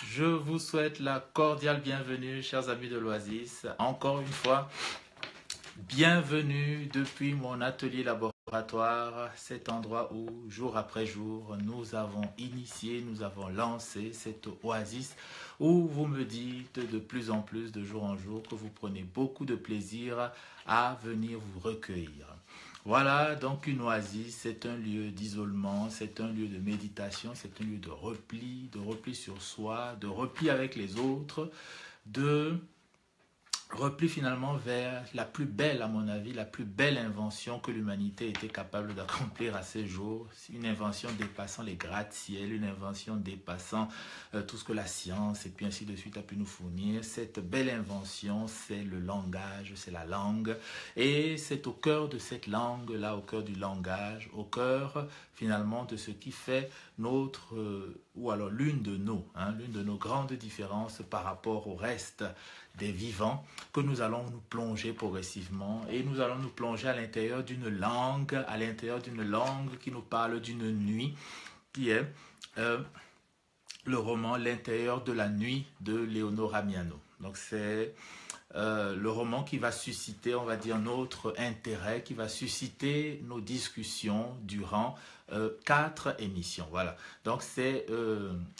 Je vous souhaite la cordiale bienvenue, chers amis de l'Oasis. Encore une fois, bienvenue depuis mon atelier laboratoire, cet endroit où, jour après jour, nous avons initié, nous avons lancé cette oasis où vous me dites de plus en plus, de jour en jour, que vous prenez beaucoup de plaisir à venir vous recueillir. Voilà, donc une oasis, c'est un lieu d'isolement, c'est un lieu de méditation, c'est un lieu de repli sur soi, de repli avec les autres, de repli finalement vers la plus belle, à mon avis, la plus belle invention que l'humanité était capable d'accomplir à ces jours. Une invention dépassant les gratte-ciel, une invention dépassant tout ce que la science et puis ainsi de suite a pu nous fournir. Cette belle invention, c'est le langage, c'est la langue. Et c'est au cœur de cette langue-là, au cœur du langage, au cœur finalement de ce qui fait notre, ou alors l'une de nos grandes différences par rapport au reste des vivants, que nous allons nous plonger progressivement et nous allons nous plonger à l'intérieur d'une langue, qui nous parle d'une nuit qui est le roman L'intérieur de la nuit de Leonora Miano. Donc c'est le roman qui va susciter, on va dire, notre intérêt, qui va susciter nos discussions durant 4 émissions. Voilà. Donc c'est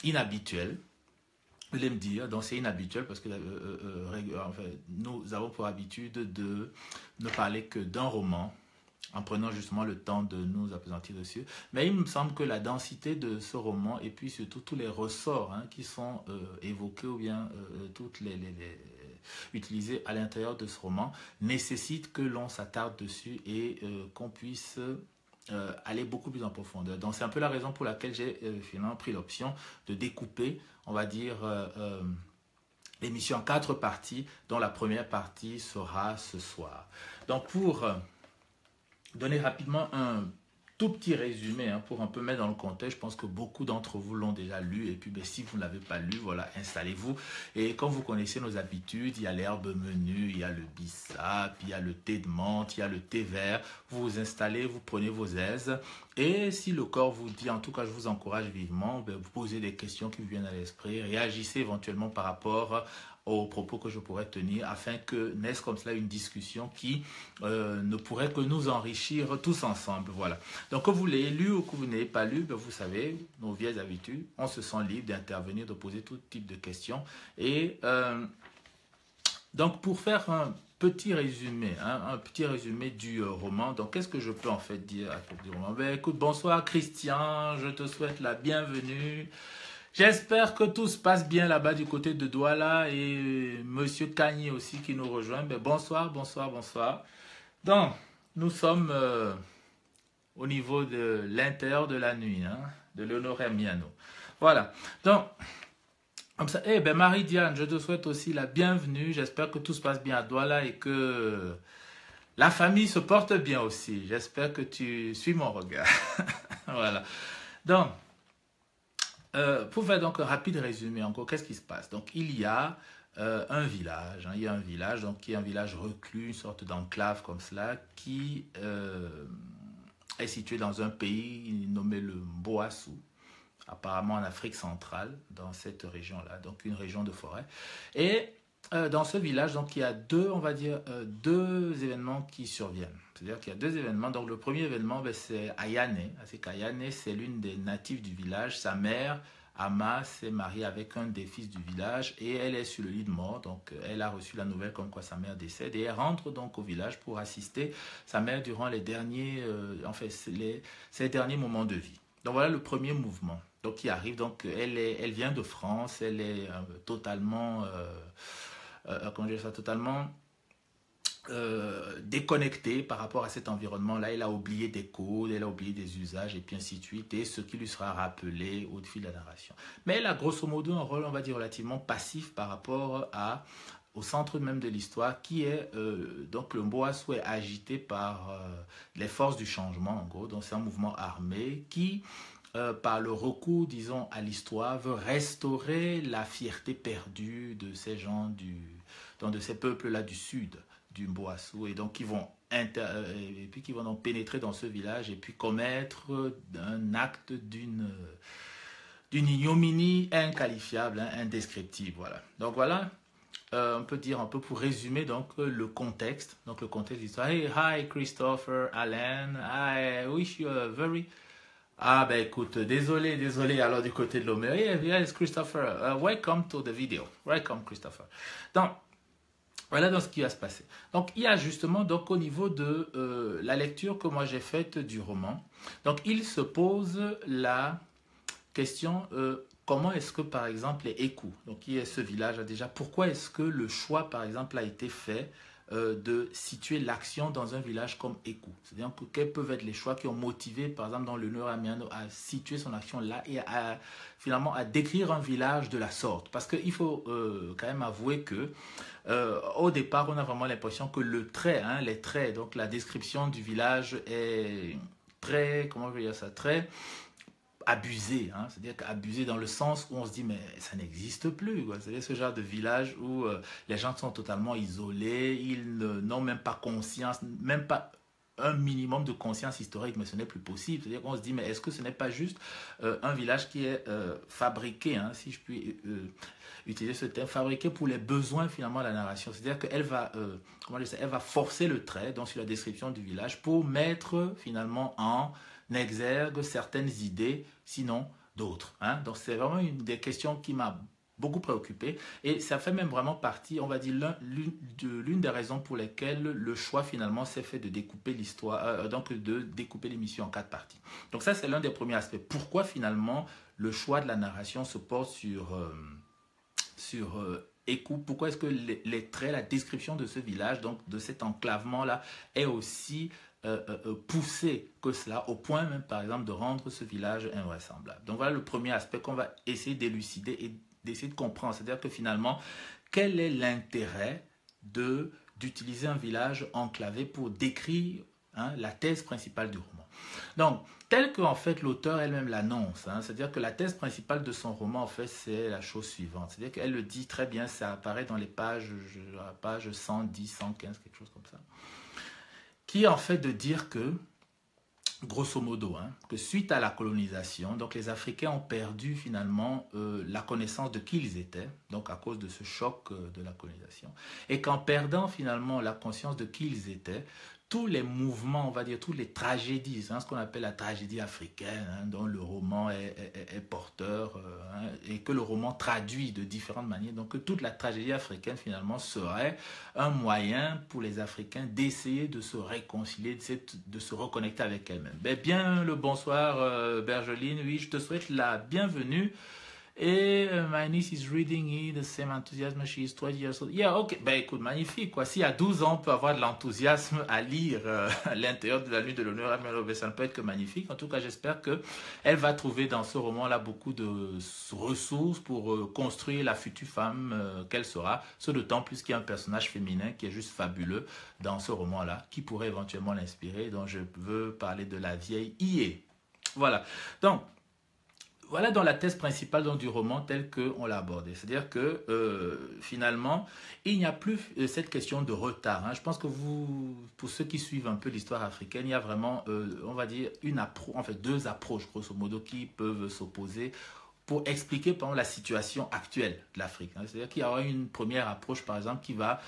inhabituel. Vous allez me dire, donc c'est inhabituel parce que enfin, nous avons pour habitude de ne parler que d'un roman en prenant justement le temps de nous appesantir dessus. Mais il me semble que la densité de ce roman et puis surtout tous les ressorts qui sont évoqués ou bien toutes les utilisés à l'intérieur de ce roman nécessitent que l'on s'attarde dessus et qu'on puisse aller beaucoup plus en profondeur. Donc c'est un peu la raison pour laquelle j'ai finalement pris l'option de découper, on va dire, l'émission en 4 parties, dont la première partie sera ce soir. Donc pour donner rapidement un tout petit résumé pour un peu mettre dans le contexte, je pense que beaucoup d'entre vous l'ont déjà lu et puis si vous ne l'avez pas lu, voilà, installez-vous et quand vous connaissez nos habitudes, il y a l'herbe menue, il y a le bissap, il y a le thé de menthe, il y a le thé vert, vous vous installez, vous prenez vos aises et si le corps vous dit, en tout cas je vous encourage vivement, vous posez des questions qui vous viennent à l'esprit, réagissez éventuellement par rapport aux propos que je pourrais tenir afin que naisse comme cela une discussion qui ne pourrait que nous enrichir tous ensemble. Voilà. Donc que vous l'ayez lu ou que vous n'ayez pas lu, vous savez, nos vieilles habitudes, on se sent libre d'intervenir, de poser tout type de questions. Et donc pour faire un petit résumé du roman, donc qu'est-ce que je peux en fait dire à propos du roman? Écoute, bonsoir Christian, je te souhaite la bienvenue. J'espère que tout se passe bien là-bas du côté de Douala et Monsieur Kanye aussi qui nous rejoint. Bonsoir, bonsoir, bonsoir. Donc, nous sommes au niveau de l'intérieur de la nuit, de Léonore Miano. Voilà. Donc, comme ça, Marie-Diane, je te souhaite aussi la bienvenue. J'espère que tout se passe bien à Douala et que la famille se porte bien aussi. J'espère que tu suis mon regard. Voilà. Donc, pour faire donc un rapide résumé encore, qu'est-ce qui se passe? Donc il y a un village, il y a un village donc, qui est un village reclus, une sorte d'enclave comme cela, qui est situé dans un pays nommé le Mboassou, apparemment en Afrique centrale, dans cette région-là, donc une région de forêt. Et dans ce village, donc, il y a deux, on va dire, deux événements qui surviennent. C'est-à-dire qu'il y a deux événements. Donc, le premier événement, c'est Ayane. C'est qu'Ayane, c'est l'une des natifs du village. Sa mère, Ama, s'est mariée avec un des fils du village et elle est sur le lit de mort. Donc, elle a reçu la nouvelle comme quoi sa mère décède et elle rentre donc au village pour assister sa mère durant les derniers, ses derniers moments de vie. Donc, voilà le premier mouvement. Donc, qui arrive. Donc, elle vient de France. Elle est totalement... comment dire ça, totalement déconnectée par rapport à cet environnement-là. Elle a oublié des codes, elle a oublié des usages et puis ainsi de suite, et ce qui lui sera rappelé au fil de la narration. Mais elle a grosso modo un rôle, on va dire, relativement passif par rapport au centre même de l'histoire qui est donc le Mboassou est agité par les forces du changement en gros, donc c'est un mouvement armé qui par le recours, disons, à l'histoire, veut restaurer la fierté perdue de ces gens, donc de ces peuples-là du sud, du Mboassou, et donc et puis qui vont donc pénétrer dans ce village et puis commettre un acte d'une ignominie inqualifiable, hein, indescriptible. Voilà. Donc voilà, on peut dire un peu pour résumer donc le contexte. Donc le contexte de l'histoire. Hey, hi Christopher, Alan, I wish you a very... Ah ben écoute, désolé alors du côté de l'homme. Yes, Christopher, welcome to the video. Welcome Christopher. Donc, voilà donc ce qui va se passer. Donc il y a justement donc au niveau de la lecture que moi j'ai faite du roman. Donc il se pose la question, comment est-ce que par exemple les Écous, donc qui est ce village déjà, pourquoi est-ce que le choix par exemple a été fait de situer l'action dans un village comme Écous? C'est-à-dire que quels peuvent être les choix qui ont motivé par exemple dans le Nord Amiano à situer son action là et finalement à décrire un village de la sorte? Parce qu'il faut quand même avouer que au départ on a vraiment l'impression que le trait, hein, les traits, donc la description du village est très, comment je veux dire ça, très abusé, hein? C'est-à-dire qu'abusé dans le sens où on se dit mais ça n'existe plus, c'est-à-dire ce genre de village où les gens sont totalement isolés, ils n'ont même pas conscience, même pas un minimum de conscience historique, mais ce n'est plus possible. C'est-à-dire qu'on se dit mais est-ce que ce n'est pas juste un village qui est fabriqué, hein, si je puis utiliser ce terme, fabriqué pour les besoins finalement de la narration. C'est-à-dire qu'elle va, elle va forcer le trait donc, sur la description du village pour mettre finalement en exergue certaines idées, sinon d'autres. Hein? Donc c'est vraiment une des questions qui m'a beaucoup préoccupé et ça fait même vraiment partie, on va dire, l'une des raisons pour lesquelles le choix finalement s'est fait de découper l'histoire, donc de découper l'émission en 4 parties. Donc ça c'est l'un des premiers aspects. Pourquoi finalement le choix de la narration se porte sur Écous? Pourquoi est-ce que les traits, la description de ce village, donc de cet enclavement-là, est aussi poussé que cela, au point même par exemple de rendre ce village invraisemblable? Donc voilà le premier aspect qu'on va essayer d'élucider et d'essayer de comprendre. C'est-à-dire que finalement, quel est l'intérêt d'utiliser un village enclavé pour décrire, hein, la thèse principale du roman? Donc, tel que en fait l'auteur elle-même l'annonce, hein, c'est-à-dire que la thèse principale de son roman en fait c'est la chose suivante, c'est-à-dire qu'elle le dit très bien, ça apparaît dans les pages, la page 110, 115, quelque chose comme ça, qui est en fait de dire que, grosso modo, hein, que suite à la colonisation, donc les Africains ont perdu finalement la connaissance de qui ils étaient, donc à cause de ce choc de la colonisation, et qu'en perdant finalement la conscience de qui ils étaient, tous les mouvements, on va dire, toutes les tragédies, hein, ce qu'on appelle la tragédie africaine, hein, dont le roman est porteur, hein, et que le roman traduit de différentes manières. Donc que toute la tragédie africaine, finalement, serait un moyen pour les Africains d'essayer de se réconcilier, de se reconnecter avec elles-mêmes. Bien le bonsoir, Bergeline, oui, je te souhaite la bienvenue. Et my niece is reading it, the same enthusiasm, she is 12 years old. Yeah, ok, ben écoute, magnifique, quoi. Si à 12 ans, on peut avoir de l'enthousiasme à lire à l'intérieur de la nuit de l'honneur, ça ne peut être que magnifique. En tout cas, j'espère qu'elle va trouver dans ce roman-là beaucoup de ressources pour construire la future femme qu'elle sera. Ce d'autant plus qu'il y a un personnage féminin qui est juste fabuleux dans ce roman-là, qui pourrait éventuellement l'inspirer. Donc, je veux parler de la vieille Ié. Voilà. Donc, voilà dans la thèse principale donc, du roman tel qu'on l'a abordé. C'est-à-dire que finalement, il n'y a plus cette question de retard. Hein. Je pense que vous, pour ceux qui suivent un peu l'histoire africaine, il y a vraiment, on va dire, deux approches, grosso modo, qui peuvent s'opposer pour expliquer par exemple, la situation actuelle de l'Afrique. Hein. C'est-à-dire qu'il y aura une première approche, par exemple, qui va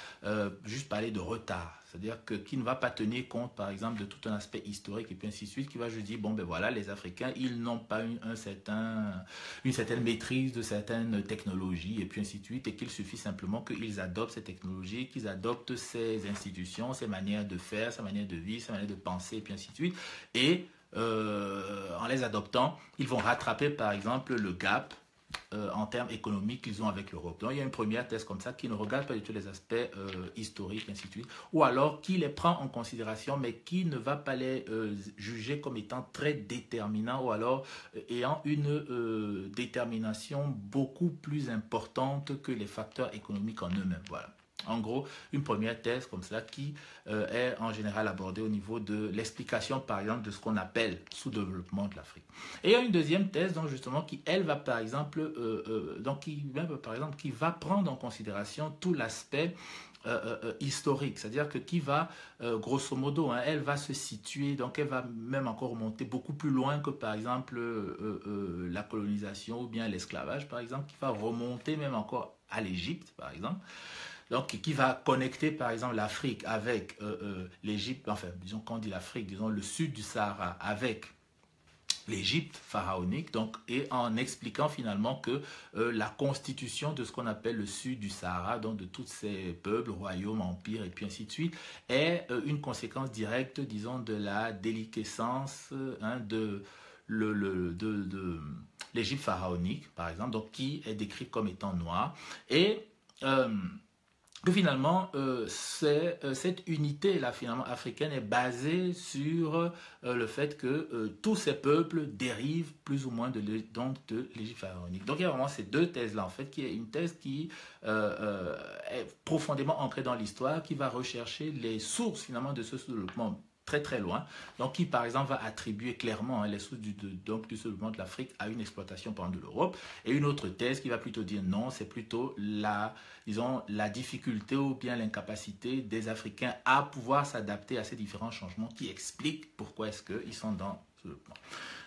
juste parler de retard. C'est-à-dire qui ne va pas tenir compte, par exemple, de tout un aspect historique et puis ainsi de suite, qui va juste dire, bon, ben voilà, les Africains, ils n'ont pas une certaine maîtrise de certaines technologies et puis ainsi de suite, et qu'il suffit simplement qu'ils adoptent ces technologies, qu'ils adoptent ces institutions, ces manières de faire, ces manières de vivre, ces manières de penser et puis ainsi de suite. Et en les adoptant, ils vont rattraper par exemple le gap en termes économiques qu'ils ont avec l'Europe. Donc il y a une première thèse comme ça qui ne regarde pas du tout les aspects historiques, ainsi de suite, ou alors qui les prend en considération mais qui ne va pas les juger comme étant très déterminants ou alors ayant une détermination beaucoup plus importante que les facteurs économiques en eux-mêmes. Voilà. En gros, une première thèse comme cela qui est en général abordée au niveau de l'explication, par exemple, de ce qu'on appelle sous-développement de l'Afrique. Et il y a une deuxième thèse, donc justement, qui, elle, va, par exemple, qui va prendre en considération tout l'aspect historique, c'est-à-dire que qui va, grosso modo, hein, elle va se situer, donc elle va même encore monter beaucoup plus loin que par exemple la colonisation ou bien l'esclavage, par exemple, qui va remonter même encore à l'Égypte, par exemple. Donc, qui va connecter, par exemple, l'Afrique avec l'Égypte, enfin, disons, quand on dit l'Afrique, disons, le sud du Sahara avec l'Égypte pharaonique, donc, et en expliquant finalement que la constitution de ce qu'on appelle le sud du Sahara, donc de tous ces peuples, royaumes, empires, et puis ainsi de suite, est une conséquence directe, disons, de la déliquescence de l'Égypte pharaonique, par exemple, donc qui est décrite comme étant noire. Et que finalement, cette unité-là, finalement, africaine est basée sur le fait que tous ces peuples dérivent plus ou moins de l'Égypte pharaonique. Donc, il y a vraiment ces deux thèses-là, en fait, qui est une thèse qui est profondément ancrée dans l'histoire, qui va rechercher les sources, finalement, de ce développement très très loin, donc qui par exemple va attribuer clairement les sources du développement de l'Afrique à une exploitation par exemple de l'Europe, et une autre thèse qui va plutôt dire non, c'est plutôt disons, la difficulté ou bien l'incapacité des Africains à pouvoir s'adapter à ces différents changements qui expliquent pourquoi est-ce qu'ils sont dans ce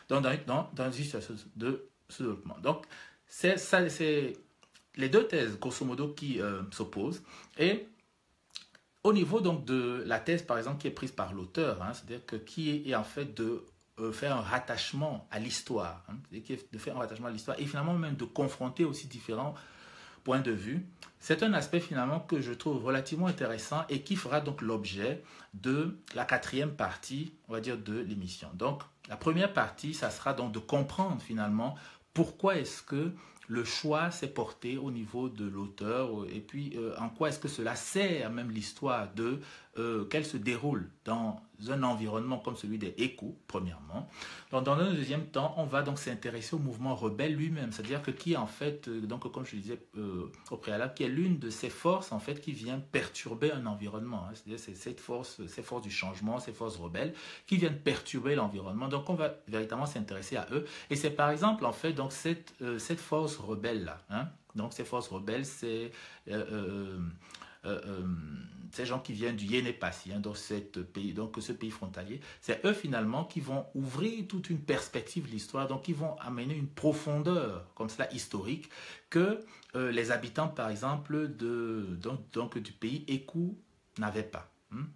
développement, dans une situation de ce développement. Donc c'est les deux thèses grosso modo qui s'opposent. Et au niveau donc de la thèse, par exemple, qui est prise par l'auteur, hein, c'est-à-dire que qui est en fait de faire un rattachement à l'histoire, hein, de faire un rattachement à l'histoire et finalement même de confronter aussi différents points de vue, c'est un aspect finalement que je trouve relativement intéressant et qui fera donc l'objet de la quatrième partie, on va dire, de l'émission. Donc, la première partie, ça sera donc de comprendre finalement pourquoi est-ce que le choix s'est porté au niveau de l'auteur et puis en quoi est-ce que cela sert même l'histoire qu'elle se déroule dans un environnement comme celui des Échos, premièrement. Donc, dans un deuxième temps, on va donc s'intéresser au mouvement rebelle lui-même, c'est-à-dire que qui en fait, donc comme je disais au préalable, qui est l'une de ces forces en fait qui vient perturber un environnement, hein. C'est-à-dire c'est ces forces du changement, ces forces rebelles qui viennent perturber l'environnement. Donc on va véritablement s'intéresser à eux. Et c'est par exemple en fait donc cette force rebelle là, hein. Donc ces forces rebelles, c'est ces gens qui viennent du Yéné-Passi, hein, dans ce pays frontalier, c'est eux finalement qui vont ouvrir toute une perspective de l'histoire, donc qui vont amener une profondeur comme cela historique que les habitants par exemple du pays Ékou n'avaient pas.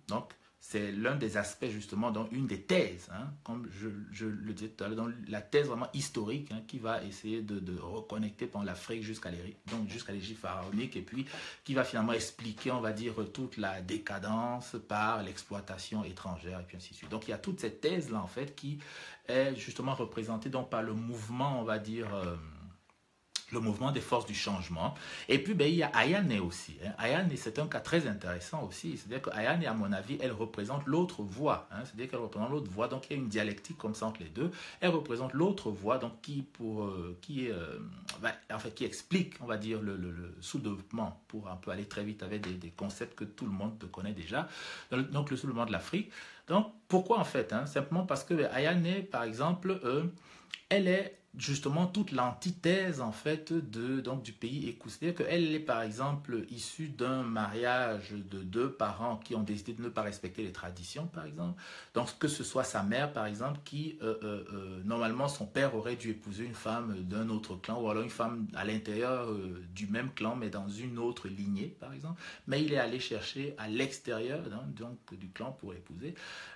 Donc c'est l'un des aspects justement, dans une des thèses, hein, comme je le disais tout à l'heure, dans la thèse vraiment historique, hein, qui va essayer de reconnecter l'Afrique jusqu'à l'Égypte pharaonique et puis qui va finalement expliquer, on va dire, toute la décadence par l'exploitation étrangère et puis ainsi de suite. Donc il y a toute cette thèse-là en fait qui est justement représentée donc par le mouvement, on va dire, le mouvement des forces du changement. Et puis, il y a Ayane aussi. Hein. Ayane, c'est un cas très intéressant aussi. C'est-à-dire que Ayane, à mon avis, elle représente l'autre voix. Hein. C'est-à-dire qu'elle représente l'autre voix. Donc, il y a une dialectique comme ça entre les deux. Elle représente l'autre voix, donc qui explique, on va dire, le sous-développement, pour un peu aller très vite avec des concepts que tout le monde connaît déjà. Donc, le sous-développement de l'Afrique. Donc, pourquoi en fait, hein? Simplement parce que Ayane, par exemple, elle est justement toute l'antithèse en fait du pays Ékou. C'est-à-dire qu'elle est par exemple issue d'un mariage de deux parents qui ont décidé de ne pas respecter les traditions par exemple. Donc que ce soit sa mère par exemple qui normalement son père aurait dû épouser une femme d'un autre clan ou alors une femme à l'intérieur du même clan mais dans une autre lignée par exemple. Mais il est allé chercher à l'extérieur donc du clan pour épouser.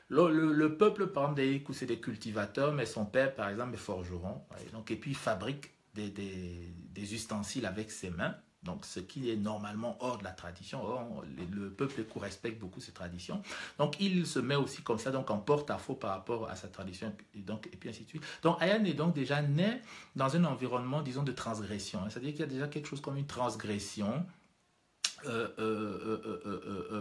Le peuple, par exemple, des Échos, c'est des cultivateurs, mais son père, par exemple, est forgeron. Ouais. Donc, et puis, il fabrique des ustensiles avec ses mains. Donc, ce qui est normalement hors de la tradition. Or, le peuple Échou respecte beaucoup ses traditions. Donc, il se met aussi comme ça, donc en porte-à-faux par rapport à sa tradition, et puis ainsi de suite. Donc, Ayane est donc déjà né dans un environnement, disons, de transgression. C'est-à-dire qu'il y a déjà quelque chose comme une transgression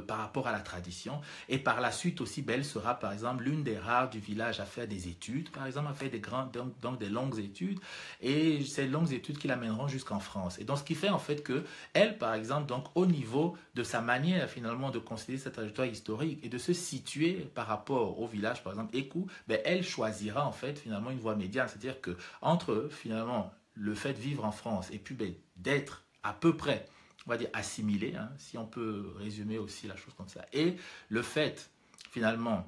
par rapport à la tradition. Et par la suite aussi, elle sera par exemple l'une des rares du village à faire des études, par exemple à faire des longues études, et ces longues études qui l'amèneront jusqu'en France. Et donc ce qui fait en fait que elle, par exemple, donc au niveau de sa manière finalement de considérer cette trajectoire historique et de se situer par rapport au village, par exemple Ékou, elle choisira en fait finalement une voie médiane, c'est-à-dire que entre finalement le fait de vivre en France et puis d'être à peu près on va dire, assimilée, hein, si on peut résumer aussi la chose comme ça. Et le fait, finalement,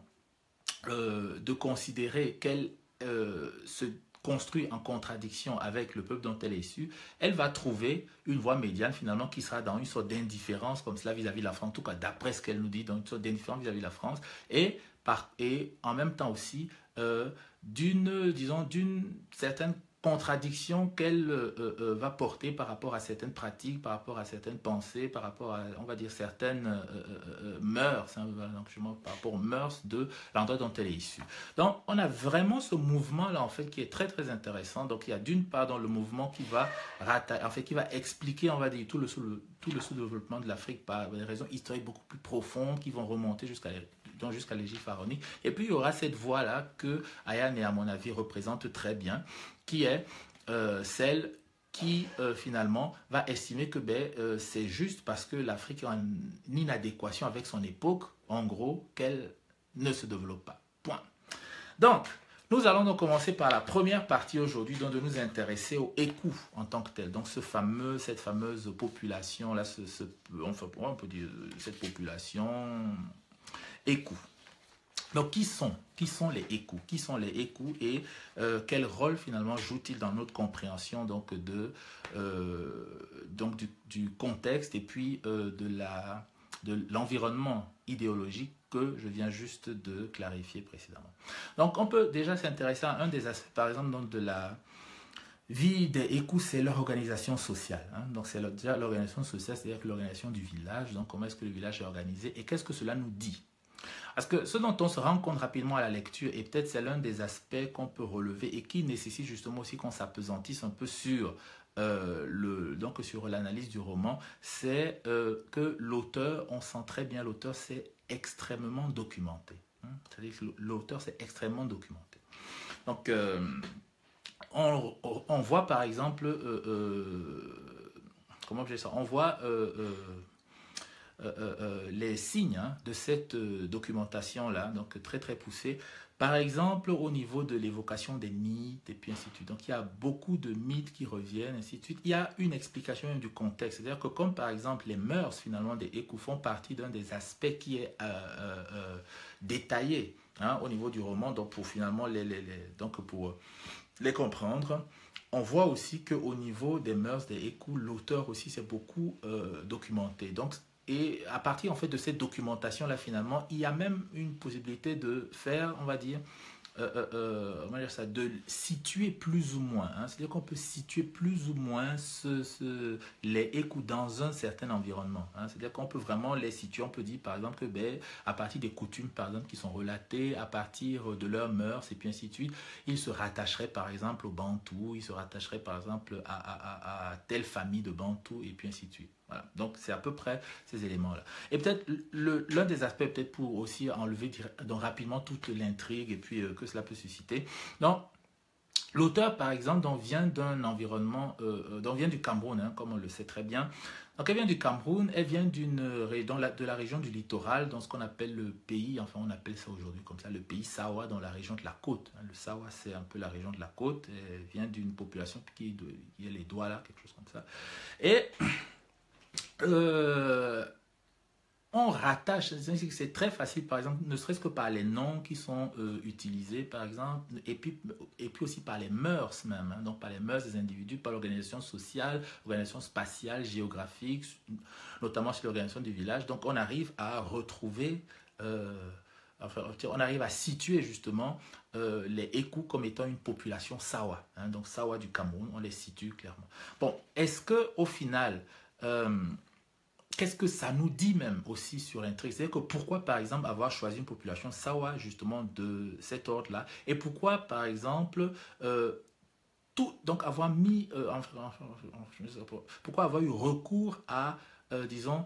de considérer qu'elle se construit en contradiction avec le peuple dont elle est issue, elle va trouver une voie médiane finalement qui sera dans une sorte d'indifférence comme cela vis-à-vis de la France, en tout cas d'après ce qu'elle nous dit, dans une sorte d'indifférence vis-à-vis de la France, et en même temps aussi d'une certaine contradiction qu'elle va porter par rapport à certaines pratiques, par rapport à certaines pensées, par rapport à, on va dire, certaines mœurs, hein, par rapport aux mœurs de l'endroit dont elle est issue. Donc, on a vraiment ce mouvement-là, en fait, qui est très, très intéressant. Donc, il y a d'une part dans le mouvement qui va, qui va expliquer, on va dire, tout le sous-développement de l'Afrique par des raisons historiques beaucoup plus profondes qui vont remonter jusqu'à l'Égypte pharaonique. Et puis, il y aura cette voie-là que Ayane, à mon avis, représente très bien, qui est celle qui finalement va estimer que c'est juste parce que l'Afrique est en inadéquation avec son époque, en gros, qu'elle ne se développe pas. Point. Donc, nous allons donc commencer par la première partie aujourd'hui, donc de nous intéresser au Ékou en tant que tel. Donc cette fameuse population, là, on peut dire cette population Ékou. Donc, qui sont les Ékou? Qui sont les Ékou et quel rôle finalement jouent-ils dans notre compréhension donc, du contexte et puis de l'environnement idéologique que je viens juste de clarifier précédemment. Donc, on peut déjà s'intéresser à un des aspects, par exemple, donc, de la vie des Ékou, c'est leur organisation sociale. Hein. Donc, c'est déjà l'organisation sociale, c'est-à-dire l'organisation du village. Donc, comment est-ce que le village est organisé et qu'est-ce que cela nous dit? Parce que ce dont on se rend compte rapidement à la lecture, et peut-être c'est l'un des aspects qu'on peut relever et qui nécessite justement aussi qu'on s'apesantisse un peu sur sur l'analyse du roman, c'est que l'auteur, on sent très bien l'auteur, c'est extrêmement documenté. Hein. C'est-à-dire que l'auteur, c'est extrêmement documenté. Donc, on voit par exemple, comment je dis ça? On voit les signes de cette documentation-là, donc très très poussée, par exemple au niveau de l'évocation des mythes et puis ainsi de suite. Donc il y a beaucoup de mythes qui reviennent, ainsi de suite. Il y a une explication même du contexte, c'est-à-dire que comme par exemple les mœurs finalement des Ékou font partie d'un des aspects qui est détaillé au niveau du roman, donc pour finalement pour les comprendre. On voit aussi qu'au niveau des mœurs des Ékou, l'auteur aussi s'est beaucoup documenté. Donc, et à partir en fait de cette documentation là finalement, il y a même une possibilité de faire, on va dire ça, de situer plus ou moins. Hein, c'est-à-dire qu'on peut situer plus ou moins les Ékou dans un certain environnement. Hein, c'est-à-dire qu'on peut vraiment les situer. On peut dire par exemple que à partir des coutumes par exemple qui sont relatées, à partir de leurs mœurs et puis ainsi de suite, ils se rattacheraient par exemple au Bantou, ils se rattacheraient par exemple à telle famille de Bantou et puis ainsi de suite. Voilà. Donc, c'est à peu près ces éléments-là. Et peut-être l'un des aspects, peut-être pour aussi enlever donc, rapidement toute l'intrigue et puis que cela peut susciter. Donc, l'auteur, par exemple, vient d'un environnement, vient du Cameroun, hein, comme on le sait très bien. Donc, elle vient du Cameroun, elle vient de la région du littoral, dans ce qu'on appelle le pays, enfin, on appelle ça aujourd'hui comme ça, le pays Sawa, dans la région de la côte. Hein. Le Sawa, c'est un peu la région de la côte. Elle vient d'une population qui a les doigts là, quelque chose comme ça. Et on rattache, c'est très facile par exemple, ne serait-ce que par les noms qui sont utilisés par exemple, et puis aussi par les mœurs même, hein, donc par les mœurs des individus, par l'organisation sociale, l'organisation spatiale, géographique, notamment sur l'organisation du village. Donc on arrive à retrouver, on arrive à situer justement les Ékou comme étant une population Sawa, hein, donc Sawa du Cameroun, on les situe clairement. Bon, est-ce que au final qu'est-ce que ça nous dit même aussi sur l'intrigue? C'est-à-dire que pourquoi, par exemple, avoir choisi une population Sawa, justement, de cet ordre-là? Et pourquoi, par exemple, donc avoir mis, pourquoi avoir eu recours à, disons,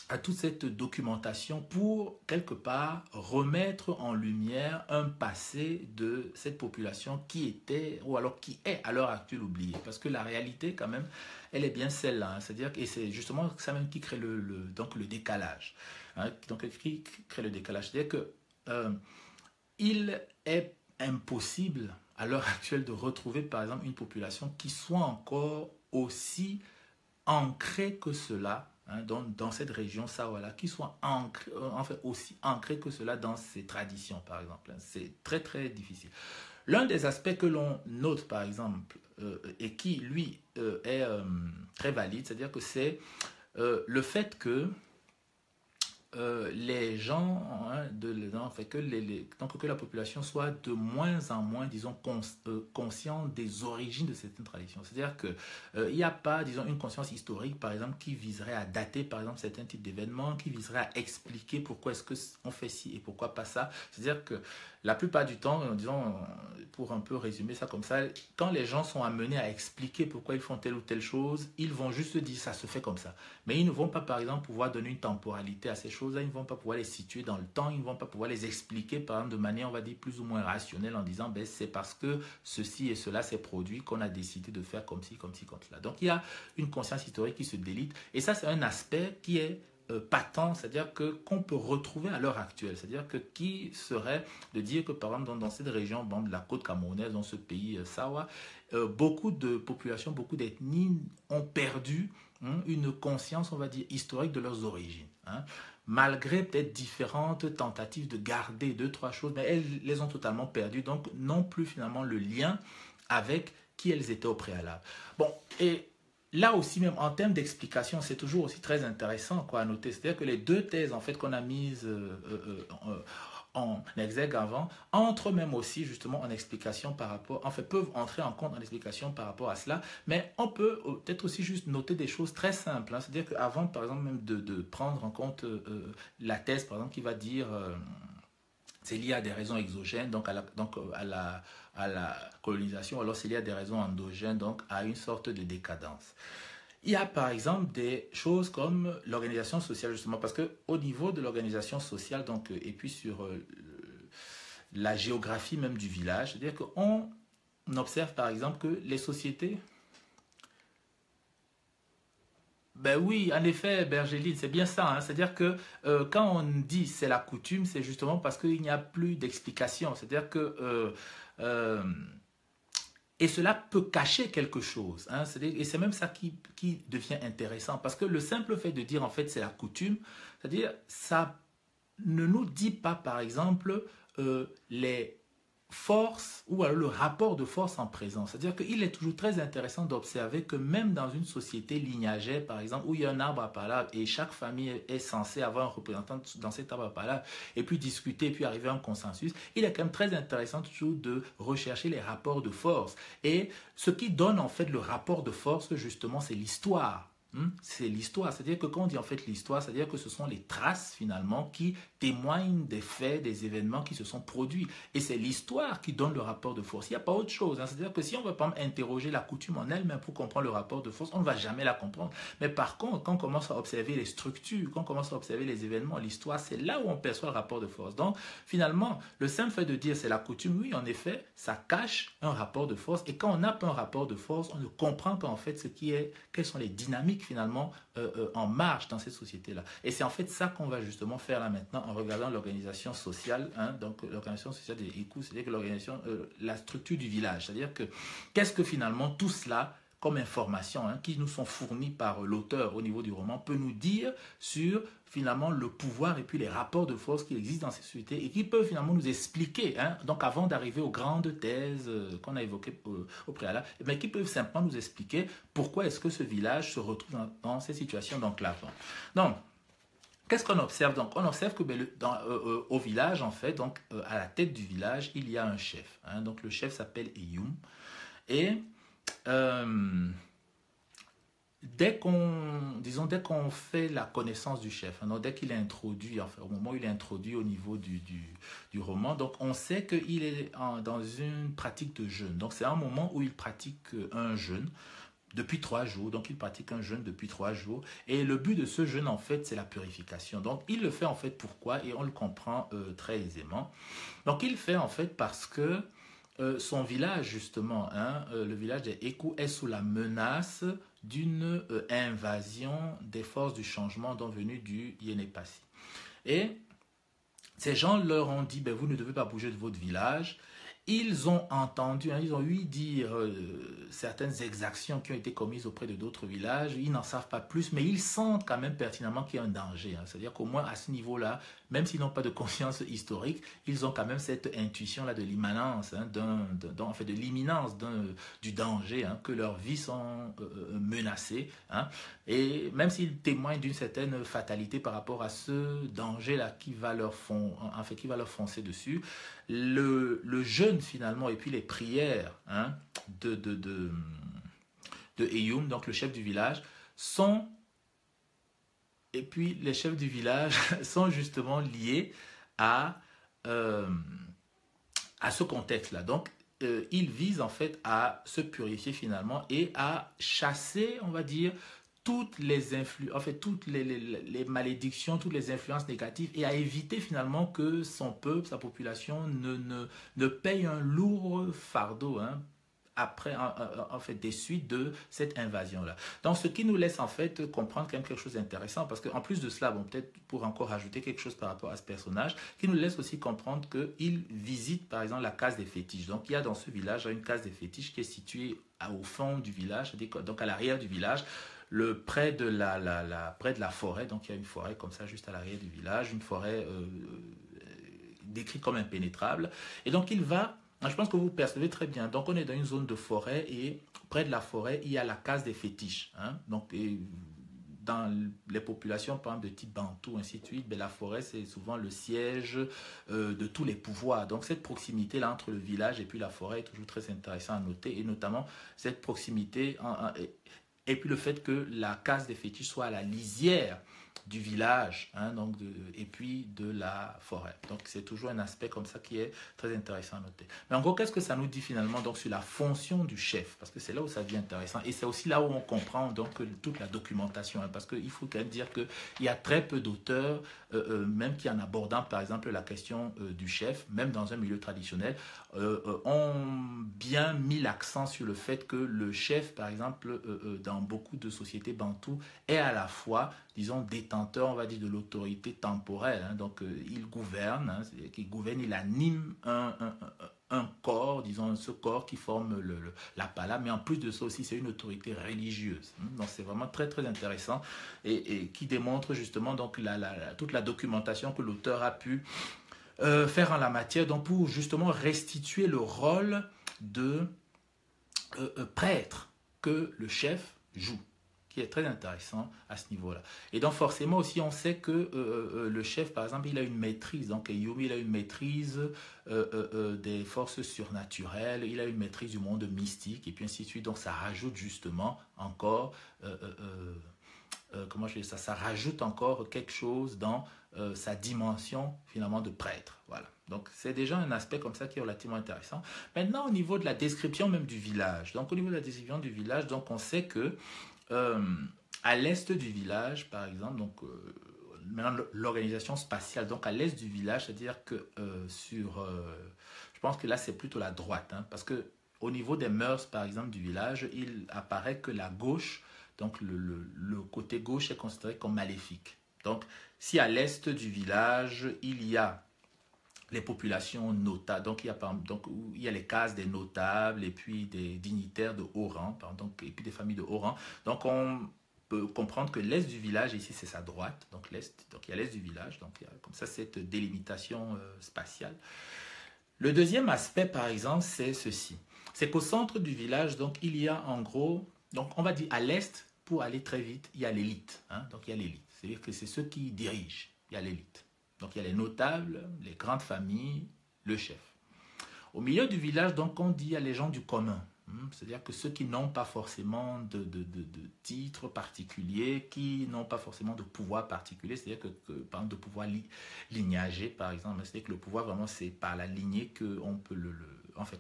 à toute cette documentation pour, quelque part, remettre en lumière un passé de cette population qui était, ou alors qui est à l'heure actuelle oubliée. Parce que la réalité, quand même, elle est bien celle-là. Hein. C'est-à-dire que c'est justement ça même qui crée donc le décalage. Hein. Donc, qui crée le décalage. C'est-à-dire que il est impossible, à l'heure actuelle, de retrouver, par exemple, une population qui soit encore aussi ancrées que cela, hein, dans cette région Sawala, qui soient ancrées, en fait, aussi ancrées que cela dans ses traditions, par exemple. Hein. C'est très, très difficile. L'un des aspects que l'on note, par exemple, et qui, lui, est très valide, c'est-à-dire que c'est le fait que les gens, hein, donc que la population soit de moins en moins, disons, conscient des origines de certaines traditions. C'est-à-dire qu'il n'y a pas, disons, une conscience historique, par exemple, qui viserait à dater, par exemple, certains types d'événements, qui viserait à expliquer pourquoi est-ce qu'on fait ci et pourquoi pas ça. C'est-à-dire que la plupart du temps, disons, pour un peu résumer ça comme ça, quand les gens sont amenés à expliquer pourquoi ils font telle ou telle chose, ils vont juste dire ça se fait comme ça. Mais ils ne vont pas, par exemple, pouvoir donner une temporalité à ces choses-là, ils ne vont pas pouvoir les situer dans le temps, ils ne vont pas pouvoir les expliquer, par exemple, de manière, on va dire, plus ou moins rationnelle, en disant, ben, c'est parce que ceci et cela s'est produit qu'on a décidé de faire comme ci, comme ci, comme cela. Donc, il y a une conscience historique qui se délite, et ça, c'est un aspect qui est patent, c'est-à-dire qu'on peut retrouver à l'heure actuelle. C'est-à-dire que qui serait de dire que, par exemple, dans cette région de la côte camerounaise, dans ce pays Sawa, beaucoup de populations, beaucoup d'ethnies ont perdu une conscience, on va dire, historique de leurs origines. Hein. Malgré peut-être différentes tentatives de garder deux, trois choses, mais elles les ont totalement perdues, donc non plus finalement le lien avec qui elles étaient au préalable. Bon, et là aussi, même en termes d'explication, c'est toujours aussi très intéressant quoi, à noter. C'est-à-dire que les deux thèses en fait, qu'on a mises en exergue avant, entrent même aussi justement en explication par rapport, en fait, peuvent entrer en compte en explication par rapport à cela, mais on peut peut-être aussi juste noter des choses très simples. Hein. C'est-à-dire qu'avant, par exemple, même de prendre en compte la thèse, par exemple, qui va dire c'est lié à des raisons exogènes, donc à la colonisation, alors c'est lié à des raisons endogènes, donc à une sorte de décadence. Il y a par exemple des choses comme l'organisation sociale, justement, parce qu'au niveau de l'organisation sociale, donc, et puis sur la géographie même du village, c'est-à-dire qu'on observe par exemple que les sociétés. Ben oui, en effet, Bergeline, c'est bien ça. Hein. C'est-à-dire que quand on dit c'est la coutume, c'est justement parce qu'il n'y a plus d'explication. C'est-à-dire que euh, et cela peut cacher quelque chose. Hein. Et c'est même ça qui devient intéressant. Parce que le simple fait de dire en fait c'est la coutume, c'est-à-dire ça ne nous dit pas par exemple les force ou alors le rapport de force en présence. C'est-à-dire qu'il est toujours très intéressant d'observer que même dans une société lignagère, par exemple, où il y a un arbre à palabre et chaque famille est censée avoir un représentant dans cet arbre à palabre et puis discuter et puis arriver à un consensus, il est quand même très intéressant toujours de rechercher les rapports de force. Et ce qui donne en fait le rapport de force, justement, c'est l'histoire. C'est l'histoire, c'est-à-dire que quand on dit en fait l'histoire, c'est-à-dire que ce sont les traces finalement qui témoignent des faits, des événements qui se sont produits. Et c'est l'histoire qui donne le rapport de force. Il n'y a pas autre chose. Hein. C'est-à-dire que si on ne veut pas interroger la coutume en elle-même pour comprendre le rapport de force, on ne va jamais la comprendre. Mais par contre, quand on commence à observer les structures, quand on commence à observer les événements, l'histoire, c'est là où on perçoit le rapport de force. Donc finalement, le simple fait de dire c'est la coutume, oui, en effet, ça cache un rapport de force. Et quand on n'a pas un rapport de force, on ne comprend pas en fait quelles sont les dynamiques finalement en marche dans cette société-là. Et c'est en fait ça qu'on va justement faire là maintenant en regardant l'organisation sociale, hein, donc l'organisation sociale des Ikou, c'est-à-dire que l'organisation, la structure du village, c'est-à-dire que qu'est-ce que finalement tout cela comme information hein, qui nous sont fournies par l'auteur au niveau du roman peut nous dire sur finalement le pouvoir et puis les rapports de force qui existent dans ces sociétés et qui peuvent finalement nous expliquer, hein, donc avant d'arriver aux grandes thèses qu'on a évoquées au préalable, mais qui peuvent simplement nous expliquer pourquoi est-ce que ce village se retrouve dans ces situations d'enclavement. Donc, qu'est-ce qu'on observe donc? On observe que au village, en fait, donc à la tête du village, il y a un chef. Hein, donc le chef s'appelle Eyum. Et dès qu'on fait la connaissance du chef, hein, donc dès qu'il est introduit, enfin, au moment où il est introduit au niveau du roman, donc on sait qu'il est dans une pratique de jeûne. Donc c'est un moment où il pratique un jeûne depuis 3 jours. Donc il pratique un jeûne depuis 3 jours. Et le but de ce jeûne, en fait, c'est la purification. Donc il le fait en fait pourquoi? Et on le comprend très aisément. Donc il le fait en fait parce que son village, justement, hein, le village des Ekou est sous la menace d'une invasion des forces du changement dont venues du Yénépassi. Et ces gens leur ont dit, ben, vous ne devez pas bouger de votre village. Ils ont entendu, hein, ils ont eu dire certaines exactions qui ont été commises auprès de d'autres villages. Ils n'en savent pas plus, mais ils sentent quand même pertinemment qu'il y a un danger. Hein. C'est-à-dire qu'au moins à ce niveau-là, même s'ils n'ont pas de conscience historique, ils ont quand même cette intuition-là de l'immanence, hein, en fait, de l'imminence du danger, hein, que leurs vies sont menacées. Hein. Et même s'ils témoignent d'une certaine fatalité par rapport à ce danger-là qui va leur foncer dessus, le jeûne finalement et puis les prières, hein, de Eyoum, donc le chef du village, sont, et puis les chefs du village sont justement liés euh, à ce contexte-là. Donc, ils visent en fait à se purifier finalement et à chasser, on va dire, toutes les influences, en fait, toutes les malédictions, toutes les influences négatives et à éviter finalement que son peuple, sa population ne paye un lourd fardeau, hein, après, en fait, des suites de cette invasion-là. Donc, ce qui nous laisse en fait comprendre quand même quelque chose d'intéressant, parce qu'en plus de cela, bon, peut-être pour encore ajouter quelque chose par rapport à ce personnage, qui nous laisse aussi comprendre qu'il visite, par exemple, la case des fétiches. Donc, il y a dans ce village une case des fétiches qui est située au fond du village, donc à l'arrière du village, près de la forêt. Donc, il y a une forêt comme ça, juste à l'arrière du village, une forêt décrite comme impénétrable. Et donc, je pense que vous percevez très bien. Donc, on est dans une zone de forêt et près de la forêt, il y a la case des fétiches. Hein. Donc, dans les populations, par exemple, de type bantou, ainsi de suite, la forêt, c'est souvent le siège de tous les pouvoirs. Donc, cette proximité-là entre le village et puis la forêt est toujours très intéressant à noter. Et notamment, cette proximité et puis le fait que la case des fétiches soit à la lisière du village, hein, donc et puis de la forêt. Donc c'est toujours un aspect comme ça qui est très intéressant à noter. Mais en gros, qu'est-ce que ça nous dit finalement donc sur la fonction du chef? Parce que c'est là où ça devient intéressant et c'est aussi là où on comprend donc toute la documentation, hein, parce qu'il faut quand même dire qu'il y a très peu d'auteurs, même qui en abordant par exemple la question du chef, même dans un milieu traditionnel, ont bien mis l'accent sur le fait que le chef, par exemple, dans beaucoup de sociétés bantoues, est à la fois, disons, détenteur, on va dire, de l'autorité temporelle. Hein. Donc, il gouverne, hein, il anime un corps, disons, ce corps qui forme la pala, mais en plus de ça aussi, c'est une autorité religieuse. Donc, c'est vraiment très, très intéressant et qui démontre justement donc, toute la documentation que l'auteur a pu faire en la matière, donc pour justement restituer le rôle de prêtre que le chef joue, qui est très intéressant à ce niveau-là. Et donc forcément aussi on sait que le chef par exemple il a une maîtrise, donc Eyoum il a une maîtrise des forces surnaturelles, il a une maîtrise du monde mystique et puis ainsi de suite, donc ça rajoute justement encore comment je dis ça, ça rajoute encore quelque chose dans sa dimension finalement de prêtre. Voilà. Donc c'est déjà un aspect comme ça qui est relativement intéressant. Maintenant au niveau de la description même du village, donc au niveau de la description du village, donc on sait que à l'est du village par exemple, donc maintenant l'organisation spatiale, donc à l'est du village, c'est-à-dire que je pense que là c'est plutôt la droite, hein, parce que au niveau des mœurs par exemple du village, il apparaît que la gauche, donc le côté gauche est considéré comme maléfique. Donc si à l'est du village, il y a les populations notables, donc il y a les cases des notables et puis des dignitaires de haut rang, et puis des familles de haut rang. Donc on peut comprendre que l'est du village, ici c'est sa droite, donc l'est, donc il y a l'est du village, donc il y a comme ça cette délimitation spatiale. Le deuxième aspect par exemple, c'est ceci. C'est qu'au centre du village, donc il y a en gros, donc on va dire à l'est, pour aller très vite, il y a l'élite. Hein, donc il y a l'élite. C'est-à-dire que c'est ceux qui dirigent. Il y a l'élite. Donc il y a les notables, les grandes familles, le chef. Au milieu du village, donc on dit il y a les gens du commun. C'est-à-dire que ceux qui n'ont pas forcément de titre particulier, qui n'ont pas forcément de pouvoir particulier, c'est-à-dire que par exemple de pouvoir lignagé, par exemple, c'est-à-dire que le pouvoir vraiment c'est par la lignée qu'on peut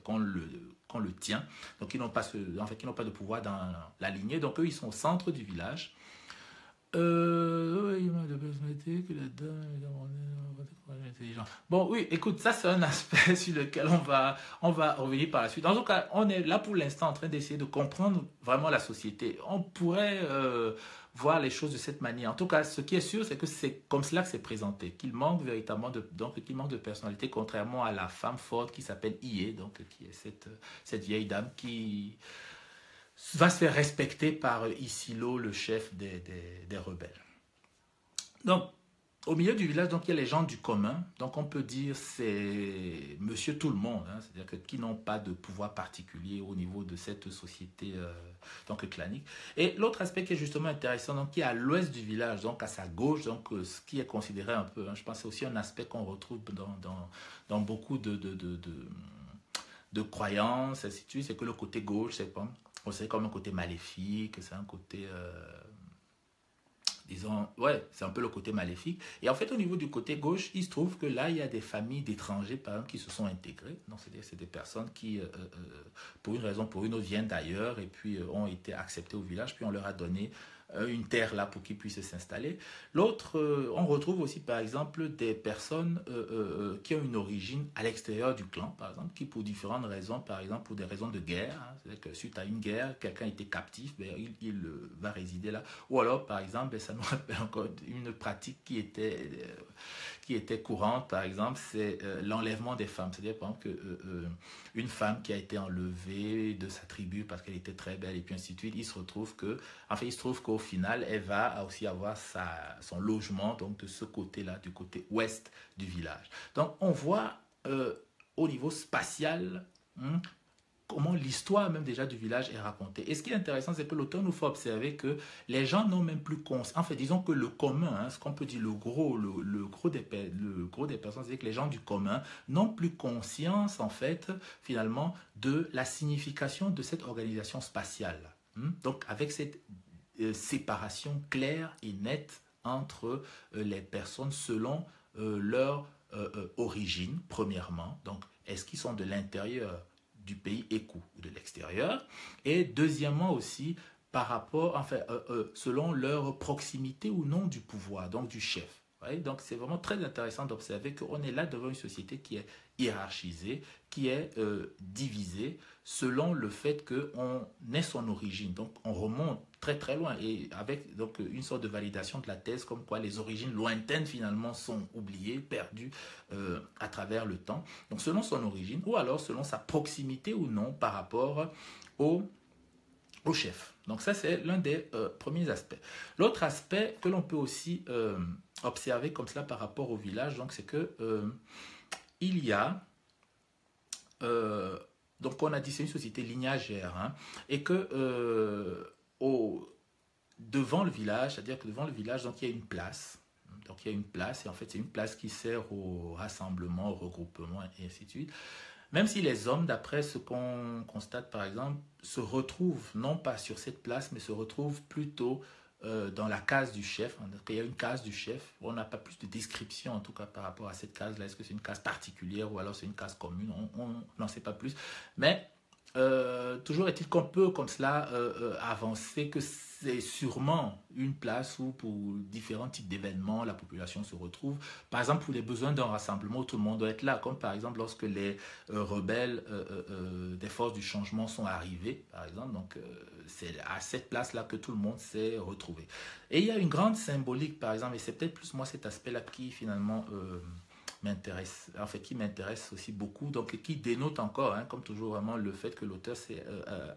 qu'on le tient. Donc ils n'ont pas, ils n'ont pas de pouvoir dans la lignée. Donc eux ils sont au centre du village. Oui, de cosmétique, la dame, intelligent. Bon, oui, écoute, ça c'est un aspect sur lequel on va revenir par la suite. En tout cas, on est là pour l'instant en train d'essayer de comprendre vraiment la société. On pourrait voir les choses de cette manière. En tout cas, ce qui est sûr, c'est que c'est comme cela que c'est présenté, qu'il manque véritablement donc qu'il manque de personnalité, contrairement à la femme forte qui s'appelle Ié, donc qui est cette vieille dame qui va se faire respecter par Isilo, le chef des rebelles. Donc, au milieu du village, donc, il y a les gens du commun. Donc, on peut dire c'est monsieur tout le monde, hein, c'est-à-dire que, qui n'ont pas de pouvoir particulier au niveau de cette société donc, clanique. Et l'autre aspect qui est justement intéressant, donc, qui est à l'ouest du village, donc à sa gauche, donc, ce qui est considéré un peu, hein, je pense que c'est aussi un aspect qu'on retrouve dans beaucoup de croyances, ainsi de suite, c'est que le côté gauche, c'est comme un côté maléfique, c'est un côté disons, ouais, c'est un peu le côté maléfique. Et en fait, au niveau du côté gauche, il se trouve que là, il y a des familles d'étrangers, par exemple, qui se sont intégrées. Donc, c'est des personnes qui, pour une raison ou pour une autre, viennent d'ailleurs et puis ont été acceptées au village, puis on leur a donné une terre là pour qu'ils puissent s'installer. L'autre, on retrouve aussi par exemple des personnes qui ont une origine à l'extérieur du clan, par exemple, qui pour différentes raisons, par exemple pour des raisons de guerre, hein, c'est-à-dire que suite à une guerre, quelqu'un était captif, ben, il va résider là. Ou alors par exemple, ben, ça nous rappelle encore une pratique qui était courante, par exemple, c'est l'enlèvement des femmes. C'est-à-dire par exemple une femme qui a été enlevée de sa tribu parce qu'elle était très belle et puis ainsi de suite, il se trouve qu'au final, elle va aussi avoir son logement donc de ce côté-là, du côté ouest du village. Donc on voit au niveau spatial, comment l'histoire même déjà du village est racontée. Et ce qui est intéressant, c'est que l'auteur nous fait observer que les gens n'ont même plus conscience. En fait, disons que le commun, hein, ce qu'on peut dire le gros des personnes, c'est que les gens du commun n'ont plus conscience, en fait, finalement, de la signification de cette organisation spatiale. Donc, avec cette séparation claire et nette entre les personnes selon leur origine, premièrement. Donc, est-ce qu'ils sont de l'intérieur du pays écou ou de l'extérieur? Et deuxièmement aussi, par rapport, enfin, selon leur proximité ou non du pouvoir, donc du chef. Ouais, donc c'est vraiment très intéressant d'observer qu'on est là devant une société qui est hiérarchisée, qui est divisée selon le fait qu'on ait son origine. Donc on remonte très très loin et avec donc une sorte de validation de la thèse comme quoi les origines lointaines finalement sont oubliées, perdues à travers le temps. Donc selon son origine ou alors selon sa proximité ou non par rapport au chef. Donc ça, c'est l'un des premiers aspects. L'autre aspect que l'on peut aussi observer comme cela par rapport au village, donc c'est que il y a, donc on a dit c'est une société lignagère, hein, et que devant le village, c'est-à-dire que devant le village, donc il y a une place. Donc il y a une place, et en fait c'est une place qui sert au rassemblement, au regroupement, et ainsi de suite. Même si les hommes, d'après ce qu'on constate par exemple, se retrouvent non pas sur cette place, mais se retrouvent plutôt dans la case du chef. Donc, il y a une case du chef. On n'a pas plus de description en tout cas par rapport à cette case-là. Est-ce que c'est une case particulière ou alors c'est une case commune? On n'en sait pas plus. Mais toujours est-il qu'on peut comme cela avancer que c'est sûrement une place où pour différents types d'événements la population se retrouve, par exemple pour les besoins d'un rassemblement où tout le monde doit être là, comme par exemple lorsque les rebelles des forces du changement sont arrivés par exemple, donc c'est à cette place là que tout le monde s'est retrouvé. Et il y a une grande symbolique par exemple, et c'est peut-être plus moi cet aspect là qui finalement m'intéresse, en fait, qui m'intéresse aussi beaucoup, donc qui dénote encore, hein, comme toujours, vraiment le fait que l'auteur s'est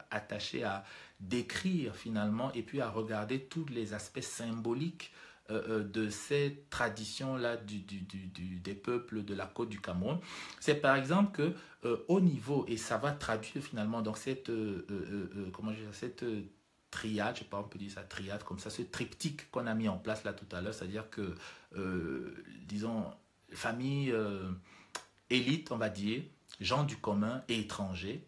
attaché à décrire finalement et puis à regarder tous les aspects symboliques de ces traditions-là des peuples de la côte du Cameroun. C'est par exemple que au niveau, et ça va traduire finalement donc cette, comment je dis, cette triade, je sais pas, on peut dire ça, triade comme ça, ce triptyque qu'on a mis en place là tout à l'heure, c'est-à-dire que, disons, famille élite, on va dire, gens du commun et étrangers.